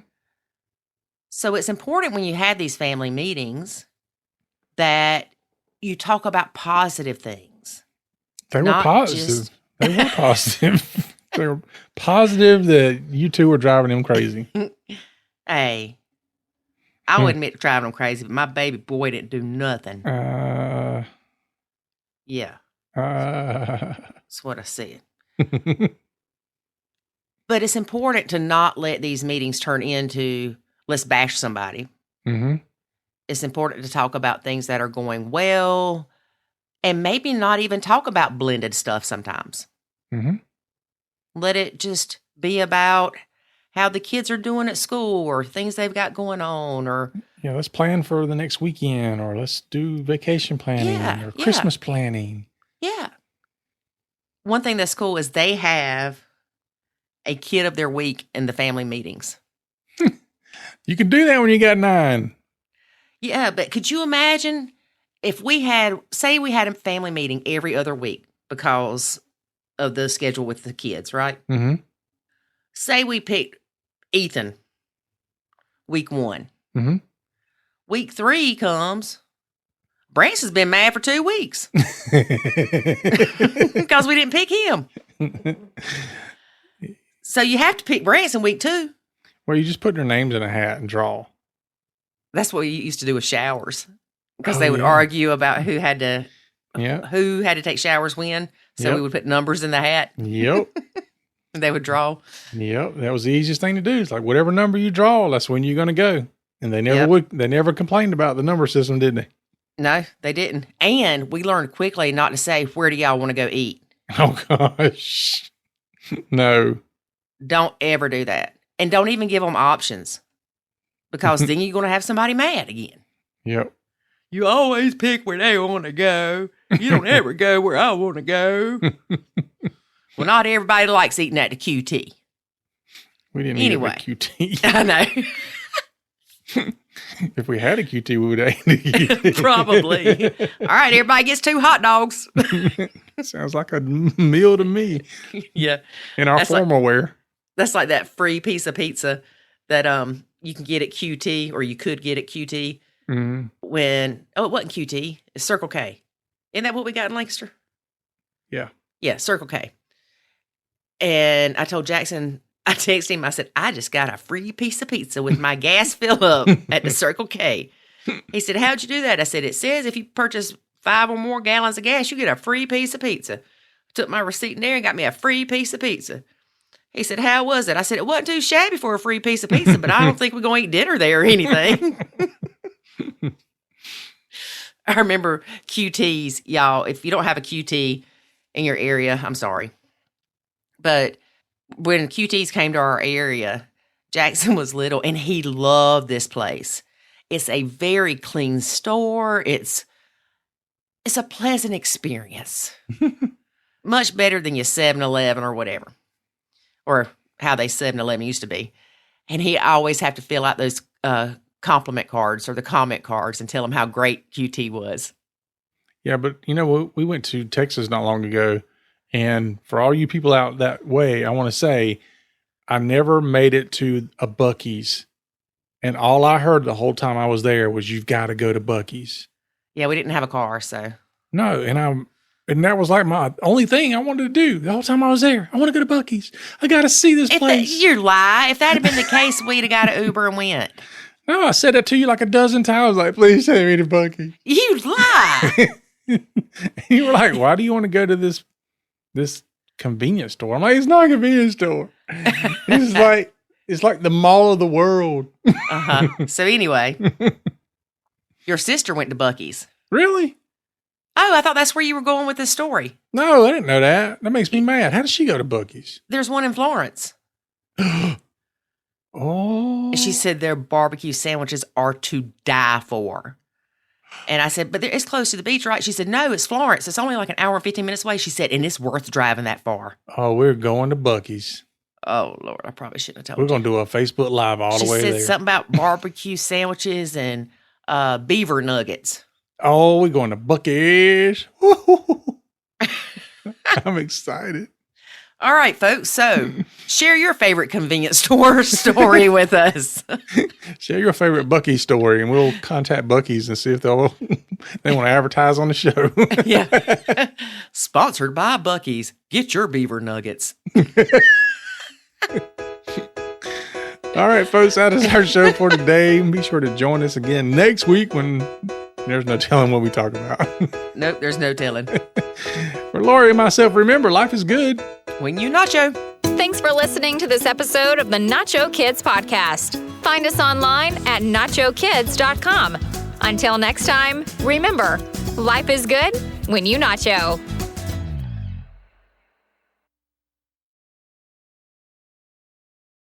Speaker 2: So it's important when you have these family meetings that you talk about positive things.
Speaker 4: They were
Speaker 2: Not
Speaker 4: positive.
Speaker 2: just-
Speaker 4: They were positive. They were positive that you two were driving him crazy.
Speaker 2: Hey, I would admit to driving them crazy, but my baby boy didn't do nothing. Yeah, that's what I said. But it's important to not let these meetings turn into let's bash somebody.
Speaker 4: Mm-hmm.
Speaker 2: It's important to talk about things that are going well and maybe not even talk about blended stuff sometimes.
Speaker 4: Mm-hmm.
Speaker 2: Let it just be about how the kids are doing at school or things they've got going on or
Speaker 4: Yeah, let's plan for the next weekend, or let's do vacation planning or Christmas planning.
Speaker 2: Yeah. One thing that's cool is they have a kid of their week in the family meetings.
Speaker 4: You can do that when you got 9.
Speaker 2: Yeah, but could you imagine if we had, say we had a family meeting every other week because of the schedule with the kids, right?
Speaker 4: Mm-hmm.
Speaker 2: Say we picked Ethan week 1.
Speaker 4: Mm-hmm.
Speaker 2: Week 3 comes, Branson's been mad for 2 weeks because we didn't pick him. So you have to pick Branson week 2.
Speaker 4: Well, you just put their names in a hat and draw.
Speaker 2: That's what you used to do with showers because they would argue about who had to take showers when. So we would put numbers in the hat.
Speaker 4: Yep.
Speaker 2: And they would draw.
Speaker 4: Yep. That was the easiest thing to do. It's like whatever number you draw, that's when you're going to go. And they never complained about the number system, did they?
Speaker 2: No, they didn't. And we learned quickly not to say, where do y'all want to go eat?
Speaker 4: Oh, gosh. No.
Speaker 2: Don't ever do that. And don't even give them options because then you're going to have somebody mad again.
Speaker 4: Yep.
Speaker 2: You always pick where they want to go. You don't ever go where I want to go. Well, not everybody likes eating at the QT.
Speaker 4: We didn't eat at QT.
Speaker 2: I know.
Speaker 4: If we had a QT, we would have ate a QT.
Speaker 2: Probably. All right, everybody gets 2 hot dogs.
Speaker 4: Sounds like a meal to me.
Speaker 2: Yeah.
Speaker 4: In our formal wear.
Speaker 2: That's like that free piece of pizza that you can get at QT or you could get at QT when, it wasn't QT, it's Circle K. Isn't that what we got in Lancaster?
Speaker 4: Yeah.
Speaker 2: Yeah, Circle K. And I told Jackson, I texted him, I said, I just got a free piece of pizza with my gas fill up at the Circle K. He said, how'd you do that? I said, it says if you purchase 5 or more gallons of gas, you get a free piece of pizza. Took my receipt in there and got me a free piece of pizza. He said, how was it? I said, it wasn't too shabby for a free piece of pizza, but I don't think we're going to eat dinner there or anything. I remember QTs, y'all. If you don't have a QT in your area, I'm sorry. But when QTs came to our area, Jackson was little, and he loved this place. It's a very clean store. It's a pleasant experience. Much better than your 7-Eleven or whatever. Or how they 7-Eleven used to be. And he always have to fill out those compliment cards or the comment cards and tell him how great QT was.
Speaker 4: Yeah, but we went to Texas not long ago. And for all you people out that way, I want to say I never made it to a Buc-ee's. And all I heard the whole time I was there was, you've got to go to Buc-ee's. Yeah,
Speaker 2: we didn't have a car, so.
Speaker 4: No, and that was like my only thing I wanted to do the whole time I was there. I want to go to Buc-ee's. I got to see this place.
Speaker 2: You lie. If that had been the case, we'd have got an Uber and went.
Speaker 4: No, I said that to you like a dozen times. Like, please take me to Buc-ee's.
Speaker 2: You lie.
Speaker 4: You were like, why do you want to go to this convenience store? I'm like, it's not a convenience store. It's like the mall of the world.
Speaker 2: So anyway, your sister went to Buc-ee's.
Speaker 4: Really?
Speaker 2: Oh, I thought that's where you were going with this story.
Speaker 4: No, I didn't know that. That makes me mad. How did she go to Buc-ee's?
Speaker 2: There's one in Florence.
Speaker 4: Oh.
Speaker 2: And she said their barbecue sandwiches are to die for. And I said, but it's close to the beach, right? She said, no, it's Florence. It's only like an hour and 15 minutes away. She said, and it's worth driving that far.
Speaker 4: Oh, we're going to Buc-ee's.
Speaker 2: Oh, Lord, I probably shouldn't have told you.
Speaker 4: We're going to do a Facebook Live all the way there.
Speaker 2: She said something about barbecue sandwiches and beaver nuggets.
Speaker 4: Oh, we're going to Buc-ee's. I'm excited.
Speaker 2: All right, folks. So share your favorite convenience store story with us.
Speaker 4: Share your favorite Buc-ee's story, and we'll contact Buc-ee's and see if they want to advertise on the show.
Speaker 2: Yeah. Sponsored by Buc-ee's. Get your beaver nuggets.
Speaker 4: All right, folks, that is our show for today. Be sure to join us again next week when there's no telling what we talk about.
Speaker 2: Nope, there's no telling.
Speaker 4: For Lori and myself, remember, life is good
Speaker 2: when you nacho.
Speaker 3: Thanks for listening to this episode of the Nacho Kids Podcast. Find us online at nachokids.com. Until next time, remember, life is good when you nacho.